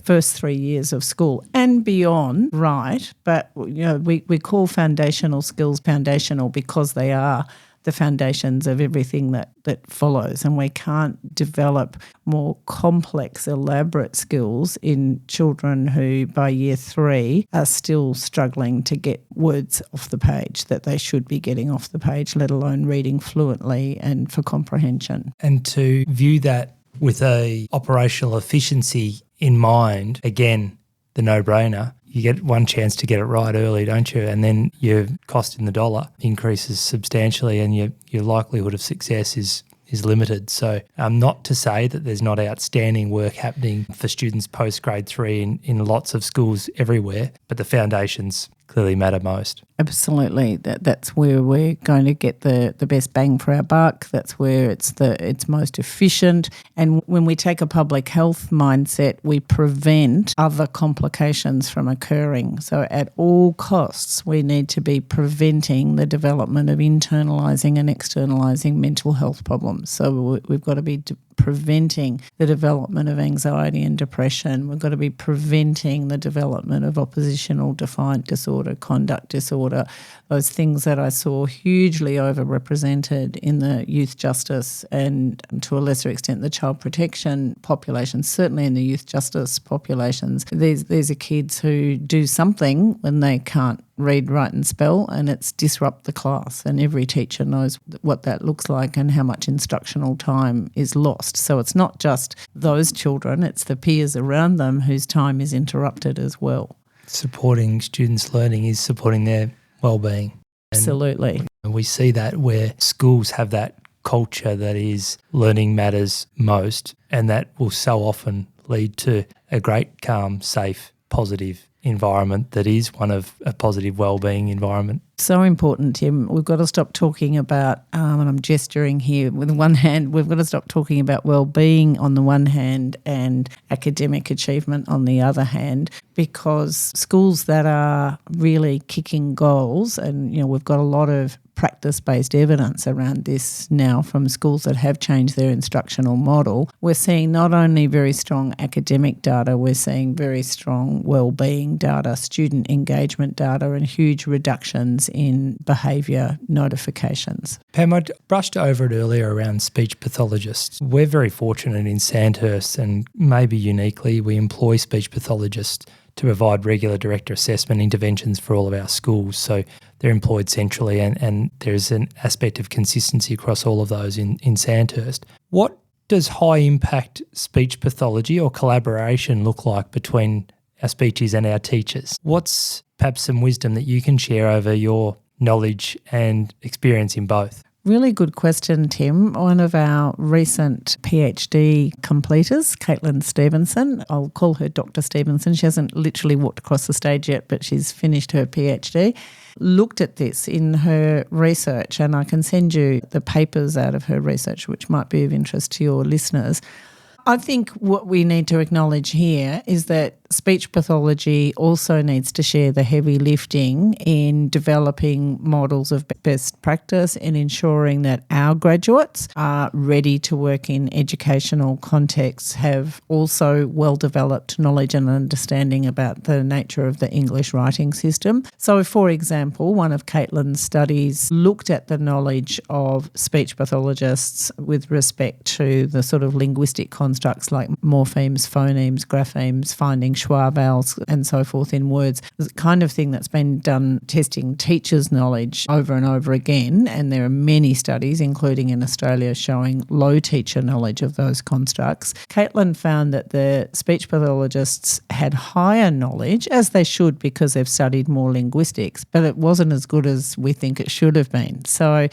first 3 years of school and beyond right, but we call foundational skills foundational because they are the foundations of everything that follows, and we can't develop more complex, elaborate skills in children who by year 3 are still struggling to get words off the page that they should be getting off the page, let alone reading fluently and for comprehension. And to view that with a operational efficiency in mind, again, the no-brainer. You get one chance to get it right early, don't you? And then your cost in the dollar increases substantially and your likelihood of success is limited. So not to say that there's not outstanding work happening for students post-grade 3 in lots of schools everywhere, but the foundations clearly matter most. Absolutely. That's where we're going to get the best bang for our buck. That's where it's most efficient. And when we take a public health mindset, we prevent other complications from occurring. So at all costs, we need to be preventing the development of internalising and externalising mental health problems. So we've got to be preventing the development of anxiety and depression. We've got to be preventing the development of oppositional defiant disorder, conduct disorder, those things that I saw hugely overrepresented in the youth justice and to a lesser extent the child protection population, certainly in the youth justice populations. These are kids who do something when they can't read, write and spell, and it's disrupt the class, and every teacher knows what that looks like and how much instructional time is lost. So it's not just those children, it's the peers around them whose time is interrupted as well. Supporting students' learning is supporting their well-being. Absolutely. And we see that where schools have that culture that is learning matters most, and that will so often lead to a great, calm, safe, positive environment that is one of a positive wellbeing environment. So important, Tim. We've got to stop talking about, and I'm gesturing here with one hand, we've got to stop talking about wellbeing on the one hand and academic achievement on the other hand, because schools that are really kicking goals, and we've got a lot of practice-based evidence around this now from schools that have changed their instructional model, we're seeing not only very strong academic data, we're seeing very strong wellbeing data, student engagement data, and huge reductions in behaviour notifications. Pam, I brushed over it earlier around speech pathologists. We're very fortunate in Sandhurst, and maybe uniquely, we employ speech pathologists to provide regular director assessment interventions for all of our schools. So they're employed centrally and there's an aspect of consistency across all of those in Sandhurst. What does high impact speech pathology or collaboration look like between our speechies and our teachers? What's perhaps some wisdom that you can share over your knowledge and experience in both? Really good question, Tim. One of our recent PhD completers, Caitlin Stevenson, I'll call her Dr. Stevenson. She hasn't literally walked across the stage yet, but she's finished her PhD, looked at this in her research, and I can send you the papers out of her research, which might be of interest to your listeners. I think what we need to acknowledge here is that speech pathology also needs to share the heavy lifting in developing models of best practice and ensuring that our graduates are ready to work in educational contexts, have also well-developed knowledge and understanding about the nature of the English writing system. So, for example, one of Caitlin's studies looked at the knowledge of speech pathologists with respect to the sort of linguistic constructs like morphemes, phonemes, graphemes, finding schwa vowels and so forth in words, the kind of thing that's been done testing teachers' knowledge over and over again. And there are many studies, including in Australia, showing low teacher knowledge of those constructs. Caitlin found that the speech pathologists had higher knowledge, as they should because they've studied more linguistics, but it wasn't as good as we think it should have been. So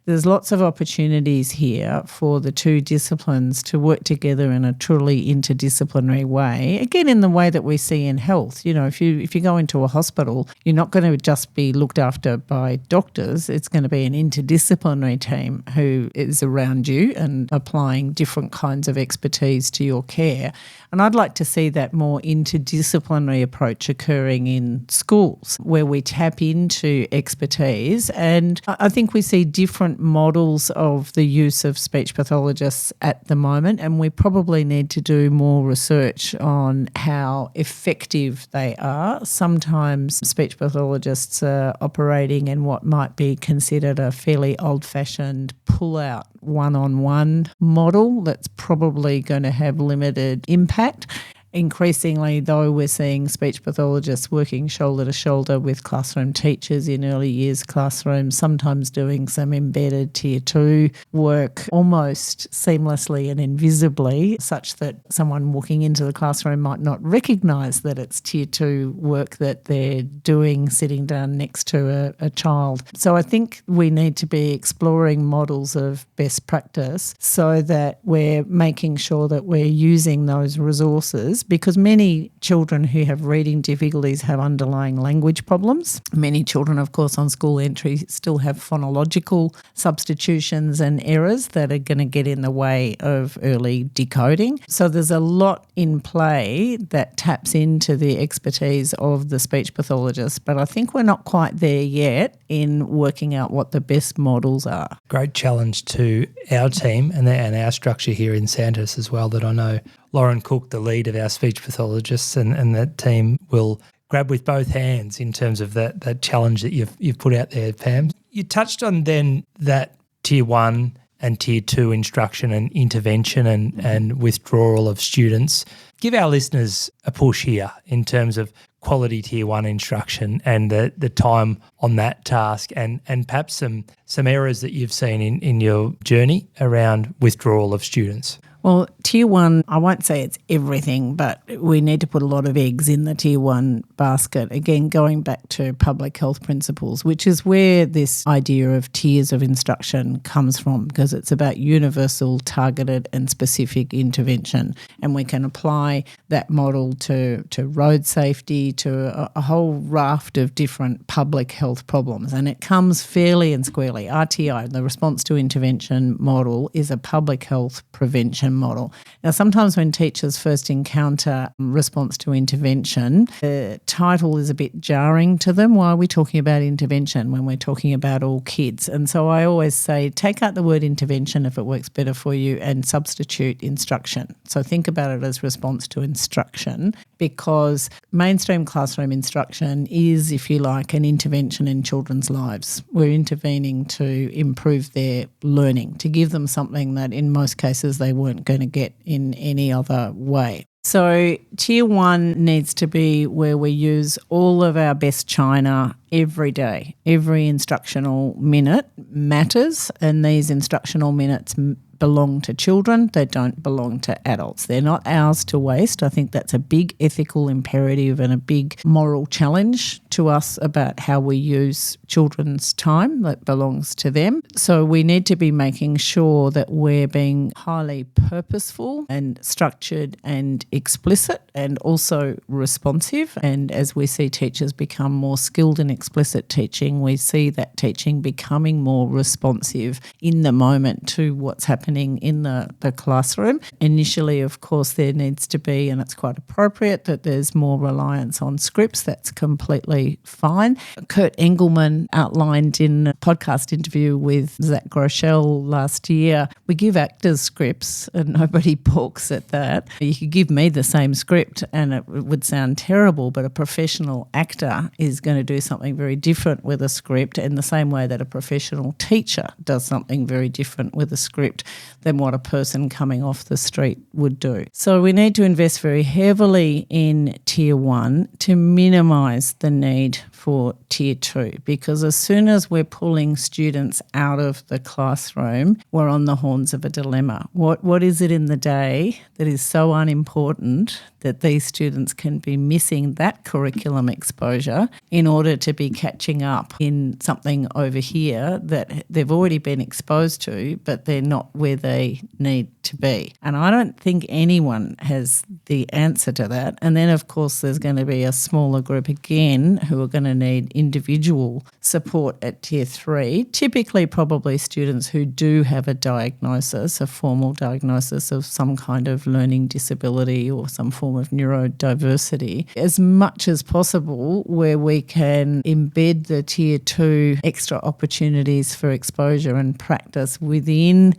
there's lots of opportunities here for the two disciplines to work together in a truly interdisciplinary way. Again, in the way that we see in health. You know, if you go into a hospital, you're not going to just be looked after by doctors. It's going to be an interdisciplinary team who is around you and applying different kinds of expertise to your care. And I'd like to see that more interdisciplinary approach occurring in schools where we tap into expertise. And I think we see different models of the use of speech pathologists at the moment, and we probably need to do more research on how effective they are. Sometimes speech pathologists are operating in what might be considered a fairly old-fashioned pull-out one-on-one model that's probably going to have limited impact. Increasingly, though, we're seeing speech pathologists working shoulder to shoulder with classroom teachers in early years classrooms, sometimes doing some embedded Tier 2 work almost seamlessly and invisibly, such that someone walking into the classroom might not recognise that it's Tier 2 work that they're doing sitting down next to a child. So I think we need to be exploring models of best practice so that we're making sure that we're using those resources, because many children who have reading difficulties have underlying language problems. Many children, of course, on school entry still have phonological substitutions and errors that are going to get in the way of early decoding. So there's a lot in play that taps into the expertise of the speech pathologist, but I think we're not quite there yet in working out what the best models are. Great challenge to our team and our structure here in Sandhurst as well, that I know Lauren Cook, the lead of our speech pathologists, and that team will grab with both hands in terms of that challenge that you've put out there, Pam. You touched on then that Tier 1 and Tier 2 instruction and intervention and withdrawal of students. Give our listeners a push here in terms of quality Tier 1 instruction and the time on that task and perhaps some errors that you've seen in your journey around withdrawal of students. Well, Tier 1, I won't say it's everything, but we need to put a lot of eggs in the Tier 1 basket. Again, going back to public health principles, which is where this idea of tiers of instruction comes from, because it's about universal, targeted and specific intervention. And we can apply that model to road safety, to a whole raft of different public health problems. And it comes fairly and squarely. RTI, the response to intervention model, is a public health prevention model. Now, sometimes when teachers first encounter response to intervention, the title is a bit jarring to them. Why are we talking about intervention when we're talking about all kids? And so I always say, take out the word intervention if it works better for you and substitute instruction. So think about it as response to instruction, because mainstream classroom instruction is, if you like, an intervention in children's lives. We're intervening to improve their learning, to give them something that in most cases they weren't going to get in any other way. So Tier 1 needs to be where we use all of our best china every day. Every instructional minute matters, and these instructional minutes belong to children. They don't belong to adults. They're not ours to waste. I think that's a big ethical imperative and a big moral challenge to us about how we use children's time that belongs to them. So we need to be making sure that we're being highly purposeful and structured and explicit and also responsive. And as we see teachers become more skilled in explicit teaching, we see that teaching becoming more responsive in the moment to what's happening in the classroom. Initially, of course, there needs to be, and it's quite appropriate, that there's more reliance on scripts. That's completely fine. Kurt Engelman outlined in a podcast interview with Zach Groeschel last year, we give actors scripts and nobody balks at that. You could give me the same script and it would sound terrible, but a professional actor is going to do something very different with a script in the same way that a professional teacher does something very different with a script than what a person coming off the street would do. So we need to invest very heavily in Tier 1 to minimise the need for Tier 2, because as soon as we're pulling students out of the classroom, we're on the horns of a dilemma. What is it in the day that is so unimportant that these students can be missing that curriculum exposure in order to be catching up in something over here that they've already been exposed to, but they're not where they need to be? And I don't think anyone has the answer to that. And then, of course, there's going to be a smaller group again who are going to need individual support at Tier 3, typically probably students who do have a diagnosis, a formal diagnosis of some kind of learning disability or some form of neurodiversity, as much as possible where we can embed the Tier 2 extra opportunities for exposure and practice within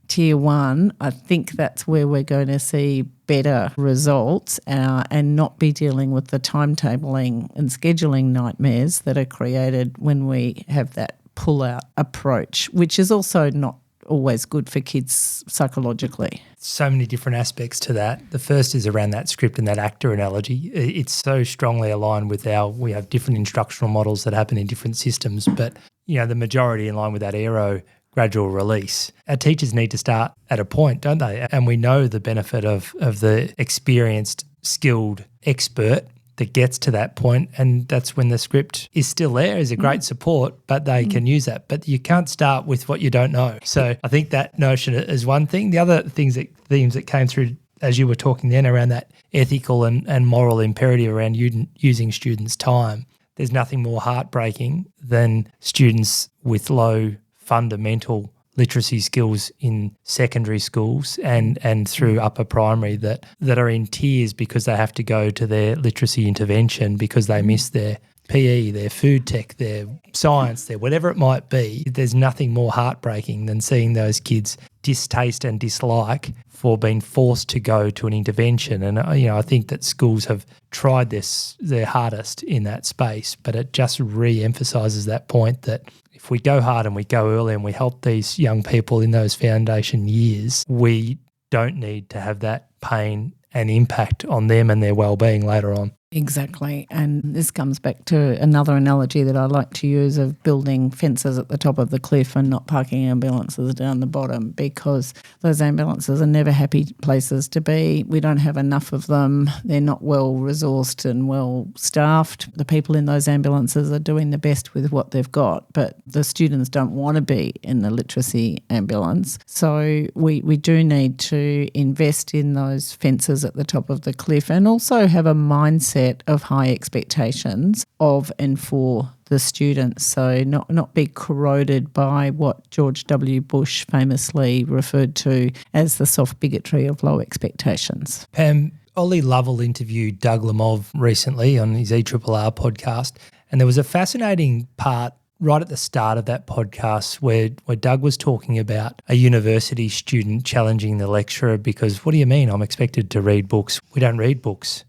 Tier 1. I think that's where we're going to see better results and not be dealing with the timetabling and scheduling nightmares that are created when we have that pull-out approach, which is also not always good for kids psychologically. So many different aspects to that. The first is around that script and that actor analogy. It's so strongly aligned with we have different instructional models that happen in different systems, but the majority in line with that aero gradual release. Our teachers need to start at a point, don't they? And we know the benefit of the experienced, skilled expert that gets to that point, and that's when the script is still there, is a great support, but they can use that. But you can't start with what you don't know. So I think that notion is one thing. The other themes that came through as you were talking then around that ethical and moral imperative around using students' time. There's nothing more heartbreaking than students with low fundamental literacy skills in secondary schools and through upper primary that are in tears because they have to go to their literacy intervention because they miss their PE, their food tech, their science, their whatever it might be. There's nothing more heartbreaking than seeing those kids distaste and dislike for being forced to go to an intervention. And, I think that schools have tried their hardest in that space, but it just re-emphasises that point that if we go hard and we go early and we help these young people in those foundation years, we don't need to have that pain and impact on them and their well-being later on. Exactly. And this comes back to another analogy that I like to use of building fences at the top of the cliff and not parking ambulances down the bottom, because those ambulances are never happy places to be. We don't have enough of them. They're not well resourced and well staffed. The people in those ambulances are doing the best with what they've got, but the students don't want to be in the literacy ambulance. So we do need to invest in those fences at the top of the cliff and also have a mindset of high expectations of and for the students. So not be corroded by what George W. Bush famously referred to as the soft bigotry of low expectations. Pam, Ollie Lovell interviewed Doug Lemov recently on his ERRR podcast, and there was a fascinating part right at the start of that podcast where Doug was talking about a university student challenging the lecturer because, what do you mean I'm expected to read books? We don't read books.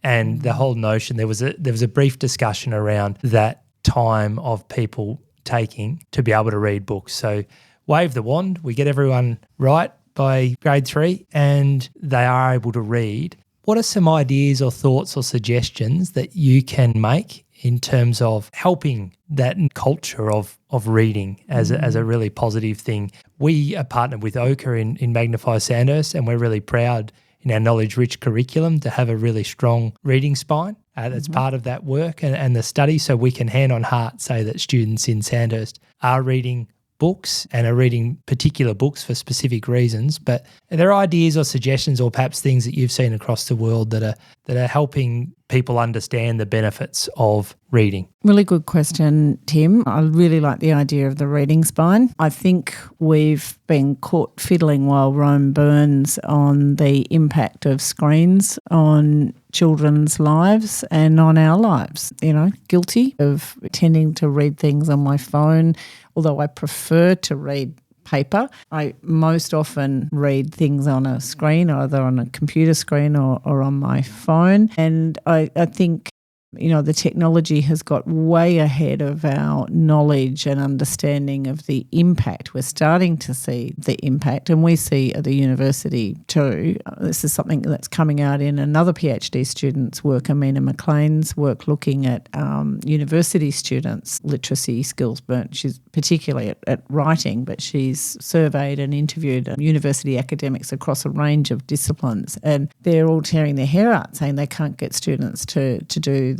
And the whole notion, there was a brief discussion around that time of people taking to be able to read books. So wave the wand, we get everyone right by grade 3 and they are able to read. What are some ideas or thoughts or suggestions that you can make in terms of helping that culture of reading as a really positive thing. We are partnered with OCA in Magnify Sandhurst, and we're really proud in our knowledge-rich curriculum to have a really strong reading spine that's part of that work and the study, so we can hand on heart say that students in Sandhurst are reading books and are reading particular books for specific reasons. But are there ideas or suggestions or perhaps things that you've seen across the world that are helping people understand the benefits of reading? Really good question, Tim. I really like the idea of the reading spine. I think we've been caught fiddling while Rome burns on the impact of screens on children's lives and on our lives. Guilty of tending to read things on my phone, although I prefer to read paper. I most often read things on a screen, either on a computer screen or on my phone. And I think the technology has got way ahead of our knowledge and understanding of the impact. We're starting to see the impact, and we see at the university too. This is something that's coming out in another PhD student's work, Amina McLean's work, looking at university students' literacy skills. But she's particularly at writing, but she's surveyed and interviewed university academics across a range of disciplines, and they're all tearing their hair out saying they can't get students to do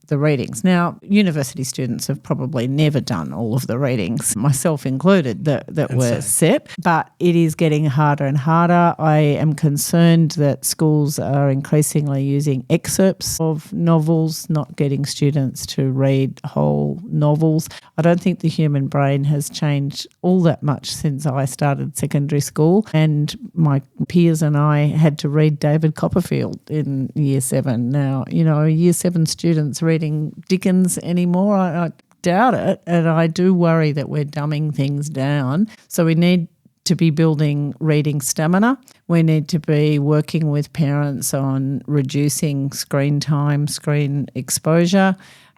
the readings. Now, university students have probably never done all of the readings, myself included, that were set, but it is getting harder and harder. I am concerned that schools are increasingly using excerpts of novels, not getting students to read whole novels. I don't think the human brain has changed all that much since I started secondary school, and my peers and I had to read David Copperfield in Year 7. Now, Year 7 students reading Dickens anymore? I doubt it, and I do worry that we're dumbing things down. So we need to be building reading stamina. We need to be working with parents on reducing screen time, screen exposure,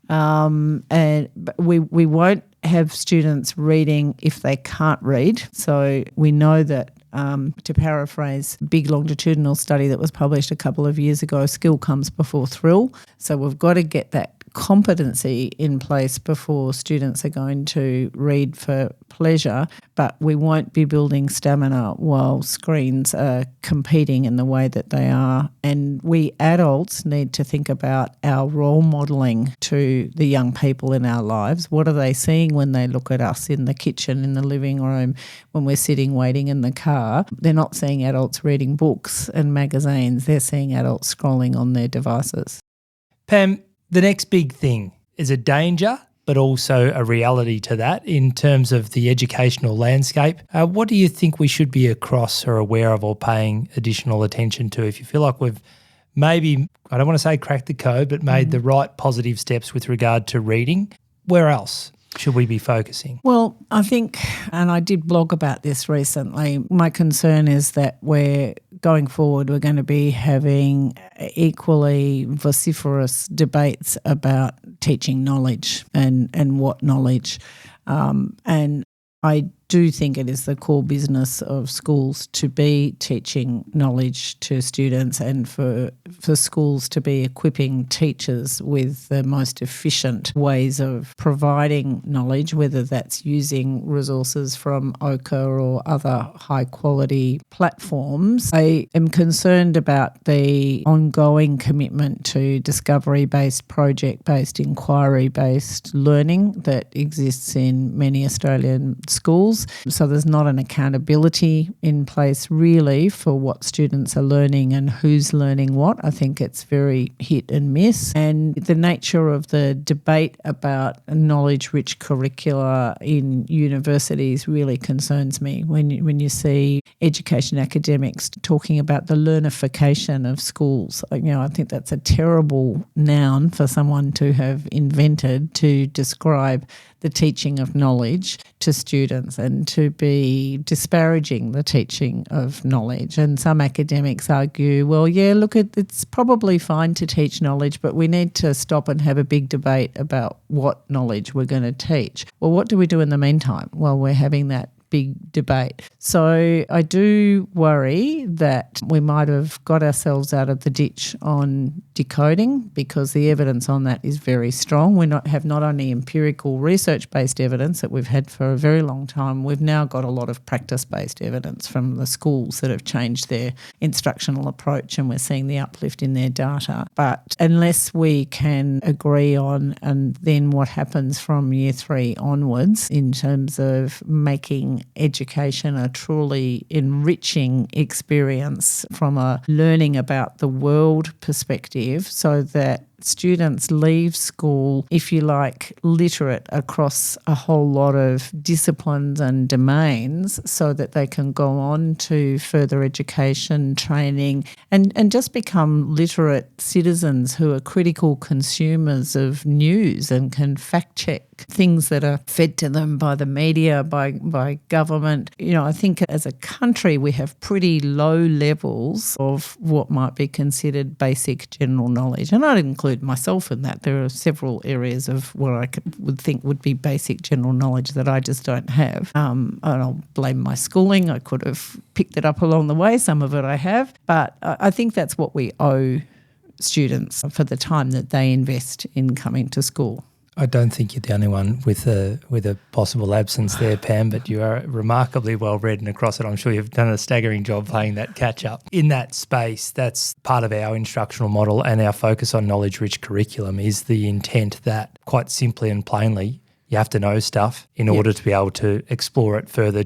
and we won't have students reading if they can't read. So we know that, to paraphrase a big longitudinal study that was published a couple of years ago, skill comes before thrill. So we've got to get that competency in place before students are going to read for pleasure, but we won't be building stamina while screens are competing in the way that they are. And we adults need to think about our role modelling to the young people in our lives. What are they seeing when they look at us in the kitchen, in the living room, when we're sitting waiting in the car? They're not seeing adults reading books and magazines. They're seeing adults scrolling on their devices. Pam, the next big thing is a danger, but also a reality to that in terms of the educational landscape. What do you think we should be across or aware of or paying additional attention to? If you feel like we've maybe, I don't want to say cracked the code, but made the right positive steps with regard to reading, where else should we be focusing? Well, I think, and I did blog about this recently, my concern is that we're going forward, we're going to be having equally vociferous debates about teaching knowledge and what knowledge. And I do think it is the core business of schools to be teaching knowledge to students and for schools to be equipping teachers with the most efficient ways of providing knowledge, whether that's using resources from OCA or other high-quality platforms. I am concerned about the ongoing commitment to discovery-based, project-based, inquiry-based learning that exists in many Australian schools. So there's not an accountability in place really for what students are learning and who's learning what. I think it's very hit and miss. And the nature of the debate about knowledge-rich curricula in universities really concerns me. When you see education academics talking about the learnification of schools, I think that's a terrible noun for someone to have invented to describe the teaching of knowledge to students and to be disparaging the teaching of knowledge. And some academics argue, well, yeah, look, it's probably fine to teach knowledge, but we need to stop and have a big debate about what knowledge we're going to teach. Well, what do we do in the meantime while we're having that big debate? So I do worry that we might have got ourselves out of the ditch on decoding, because the evidence on that is very strong. We have not only empirical research-based evidence that we've had for a very long time, we've now got a lot of practice-based evidence from the schools that have changed their instructional approach, and we're seeing the uplift in their data. But unless we can agree on and then what happens from year 3 onwards in terms of making education a truly enriching experience from a learning about the world perspective, so that students leave school, if you like, literate across a whole lot of disciplines and domains, so that they can go on to further education, training, and just become literate citizens who are critical consumers of news and can fact check things that are fed to them by the media, by government. I think as a country we have pretty low levels of what might be considered basic general knowledge. And I'd include myself in that. There are several areas of what I would think would be basic general knowledge that I just don't have. And I'll blame my schooling. I could have picked it up along the way. Some of it I have. But I think that's what we owe students for the time that they invest in coming to school. I don't think you're the only one with a possible absence there, Pam, but you are remarkably well read and across it. I'm sure you've done a staggering job playing that catch-up. In that space, that's part of our instructional model, and our focus on knowledge-rich curriculum is the intent that, quite simply and plainly, you have to know stuff in order to be able to explore it further,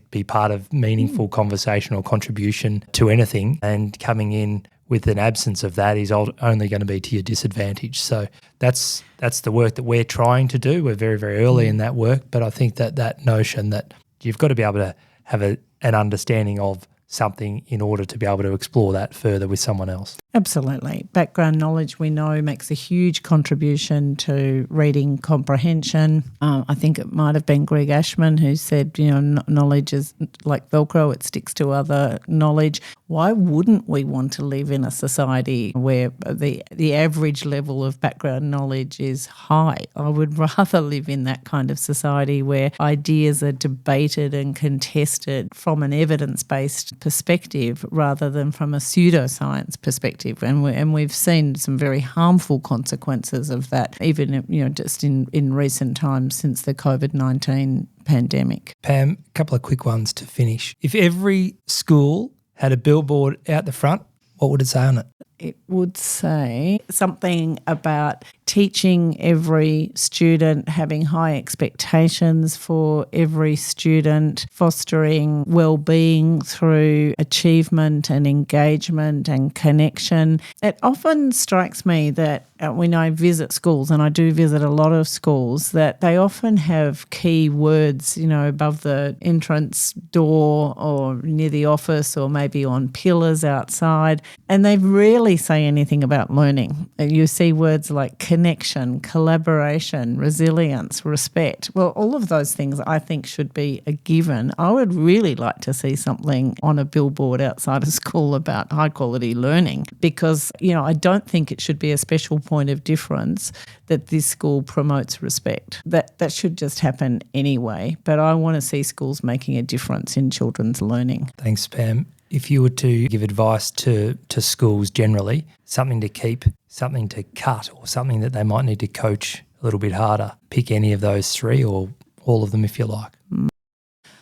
be part of meaningful conversation or contribution to anything, and coming in with an absence of that is only going to be to your disadvantage. So that's the work that we're trying to do. We're very, very early in that work, but I think that notion that you've got to be able to have an understanding of something in order to be able to explore that further with someone else. Absolutely. Background knowledge, we know, makes a huge contribution to reading comprehension. I think it might have been Greg Ashman who said, knowledge is like Velcro, it sticks to other knowledge. Why wouldn't we want to live in a society where the average level of background knowledge is high? I would rather live in that kind of society where ideas are debated and contested from an evidence-based perspective rather than from a pseudoscience perspective. And we've seen some very harmful consequences of that, even just in recent times since the COVID-19 pandemic. Pam, a couple of quick ones to finish. If every school had a billboard out the front, what would it say on it? It would say something about teaching every student, having high expectations for every student, fostering well-being through achievement and engagement and connection. It often strikes me that when I visit schools, and I do visit a lot of schools, that they often have key words, above the entrance door or near the office or maybe on pillars outside, and they rarely say anything about learning. You see words like connection, collaboration, resilience, respect. Well, all of those things I think should be a given. I would really like to see something on a billboard outside a school about high quality learning, because, I don't think it should be a special point of difference that this school promotes respect. That should just happen anyway. But I want to see schools making a difference in children's learning. Thanks, Pam. If you were to give advice to schools generally, something to keep, something to cut, or something that they might need to coach a little bit harder, pick any of those three or all of them if you like.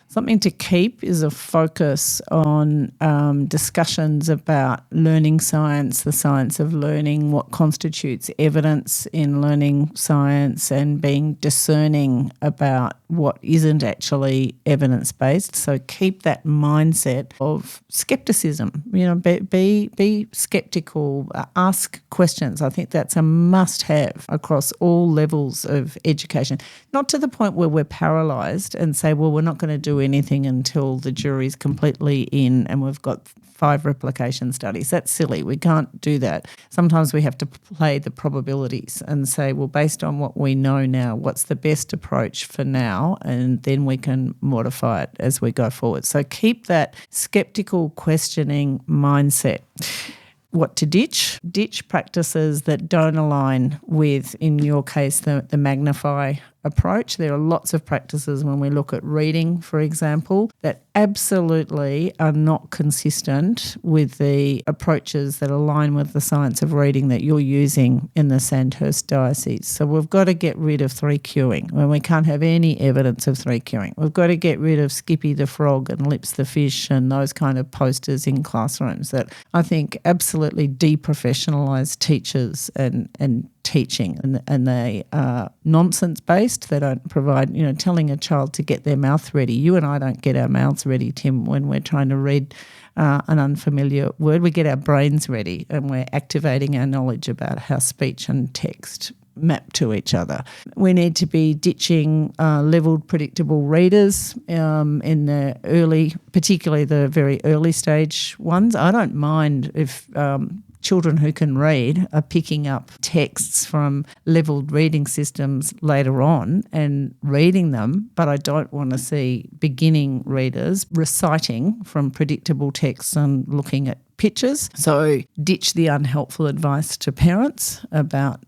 Something to keep is a focus on discussions about learning science, the science of learning, what constitutes evidence in learning science, and being discerning about what isn't actually evidence-based. So keep that mindset of skepticism. Be skeptical, ask questions. I think that's a must-have across all levels of education. Not to the point where we're paralysed and say, well, we're not going to do anything until the jury's completely in and we've got 5 replication studies. That's silly. We can't do that. Sometimes we have to play the probabilities and say, well, based on what we know now, what's the best approach for now? And then we can modify it as we go forward. So keep that skeptical, questioning mindset. What to ditch? Ditch practices that don't align with, in your case, the Magnify approach. There are lots of practices when we look at reading, for example, that absolutely are not consistent with the approaches that align with the science of reading that you're using in the Sandhurst Diocese. So we've got to get rid of 3Qing when we can't have any evidence of 3Qing. We've got to get rid of Skippy the Frog and Lips the Fish and those kind of posters in classrooms that I think absolutely deprofessionalise teachers and teaching, and they are nonsense-based. They don't provide, telling a child to get their mouth ready. You and I don't get our mouths ready, Tim, when we're trying to read an unfamiliar word. We get our brains ready and we're activating our knowledge about how speech and text map to each other. We need to be ditching levelled predictable readers in the early, particularly the very early stage ones. I don't mind if children who can read are picking up texts from levelled reading systems later on and reading them, but I don't want to see beginning readers reciting from predictable texts and looking at pictures. So ditch the unhelpful advice to parents about,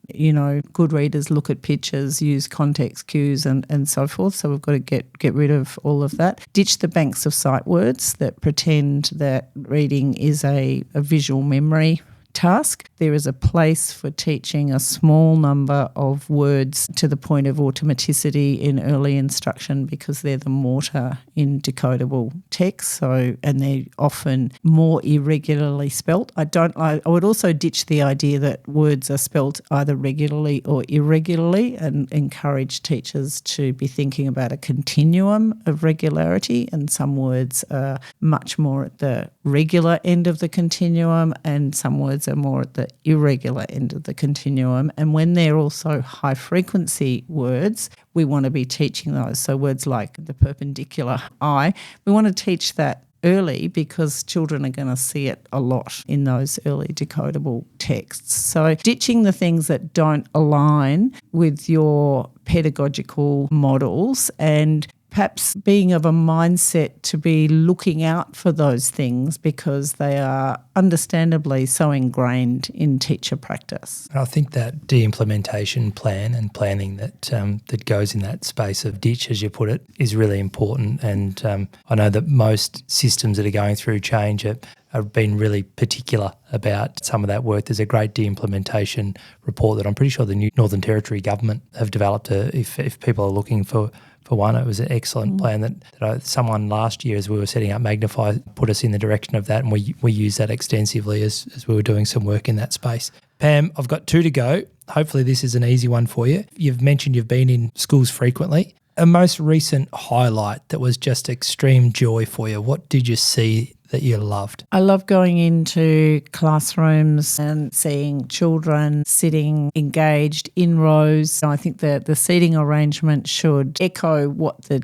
good readers look at pictures, use context cues and so forth. So we've got to get rid of all of that. Ditch the banks of sight words that pretend that reading is a visual memory task. There is a place for teaching a small number of words to the point of automaticity in early instruction because they're the mortar in decodable text. And they're often more irregularly spelt. I would also ditch the idea that words are spelt either regularly or irregularly and encourage teachers to be thinking about a continuum of regularity, and some words are much more at the regular end of the continuum and some words are more at the irregular end of the continuum. And when they're also high frequency words, we want to be teaching those. So words like the perpendicular eye, we want to teach that early because children are going to see it a lot in those early decodable texts. So ditching the things that don't align with your pedagogical models and perhaps being of a mindset to be looking out for those things because they are understandably so ingrained in teacher practice. I think that de-implementation plan and planning that goes in that space of ditch, as you put it, is really important. And I know that most systems that are going through change have been really particular about some of that work. There's a great de-implementation report that I'm pretty sure the new Northern Territory government have developed. If people are looking for one, it was an excellent plan that someone last year, as we were setting up Magnify, put us in the direction of that, and we used that extensively as we were doing some work in that space. Pam, I've got 2 to go. Hopefully this is an easy one for you. You've mentioned you've been in schools frequently. A most recent highlight that was just extreme joy for you, what did you see that you loved? I love going into classrooms and seeing children sitting engaged in rows. I think that the seating arrangement should echo what the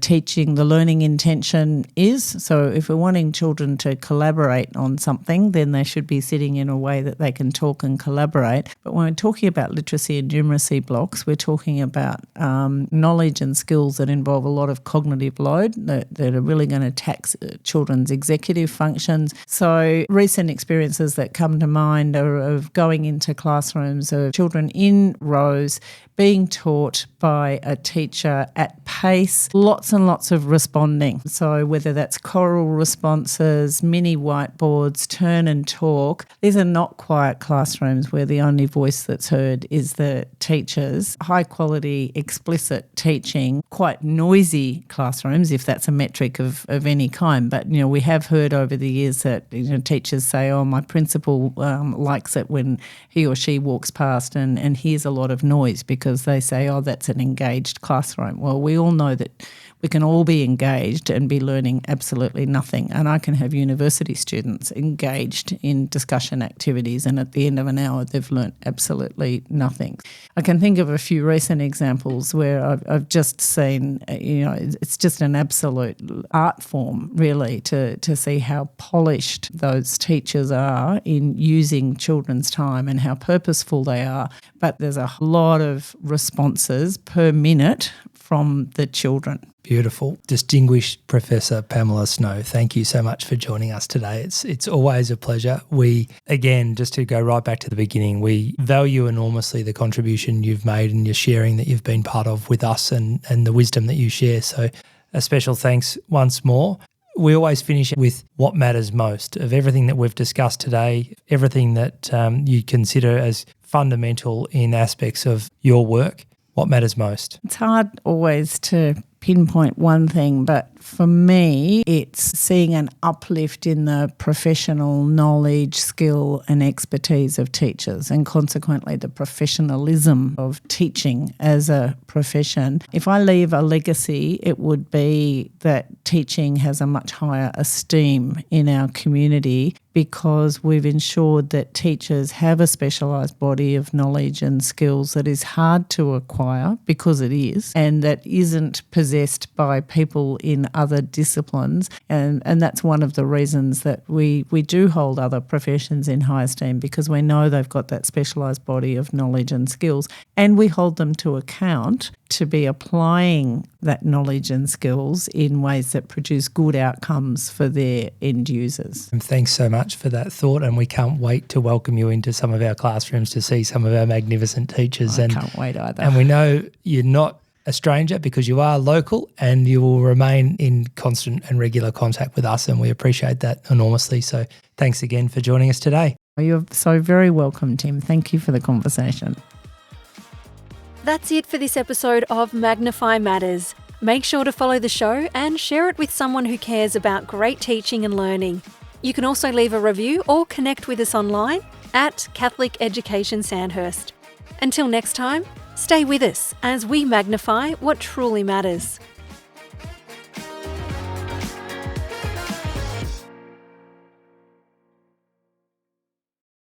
learning intention is. So if we're wanting children to collaborate on something, then they should be sitting in a way that they can talk and collaborate. But when we're talking about literacy and numeracy blocks, we're talking about knowledge and skills that involve a lot of cognitive load that are really going to tax children's executive function. So recent experiences that come to mind are of going into classrooms of children in rows being taught by a teacher at pace, lots and lots of responding. So whether that's choral responses, mini whiteboards, turn and talk, these are not quiet classrooms where the only voice that's heard is the teacher's. High quality, explicit teaching, quite noisy classrooms, if that's a metric of any kind. But, we have heard over the years that teachers say, my principal likes it when he or she walks past and hears a lot of noise because they say, that's an engaged classroom. Well, we all know that we can all be engaged and be learning absolutely nothing. And I can have university students engaged in discussion activities and at the end of an hour they've learnt absolutely nothing. I can think of a few recent examples where I've just seen, it's just an absolute art form really to see how polished those teachers are in using children's time and how purposeful they are. But there's a lot of responses per minute from the children. Beautiful. Distinguished Professor Pamela Snow, thank you so much for joining us today. It's always a pleasure. We, again, just to go right back to the beginning, we value enormously the contribution you've made and your sharing that you've been part of with us and the wisdom that you share. So a special thanks once more. We always finish with what matters most. Of everything that we've discussed today, everything that you consider as fundamental in aspects of your work, what matters most? It's hard always to pinpoint one thing, but for me, it's seeing an uplift in the professional knowledge, skill and expertise of teachers, and consequently the professionalism of teaching as a profession. If I leave a legacy, it would be that teaching has a much higher esteem in our community because we've ensured that teachers have a specialised body of knowledge and skills that is hard to acquire, because it is, and that isn't possessed by people in other disciplines. And that's one of the reasons that we do hold other professions in high esteem, because we know they've got that specialised body of knowledge and skills, and we hold them to account to be applying that knowledge and skills in ways that produce good outcomes for their end users. And thanks so much for that thought, and we can't wait to welcome you into some of our classrooms to see some of our magnificent teachers. I can't wait either. And we know you're not a stranger because you are local and you will remain in constant and regular contact with us, and we appreciate that enormously. So thanks again for joining us today. You're so very welcome, Tim. Thank you for the conversation. That's it for this episode of Magnify Matters. Make sure to follow the show and share it with someone who cares about great teaching and learning. You can also leave a review or connect with us online at Catholic Education Sandhurst. Until next time, stay with us as we magnify what truly matters.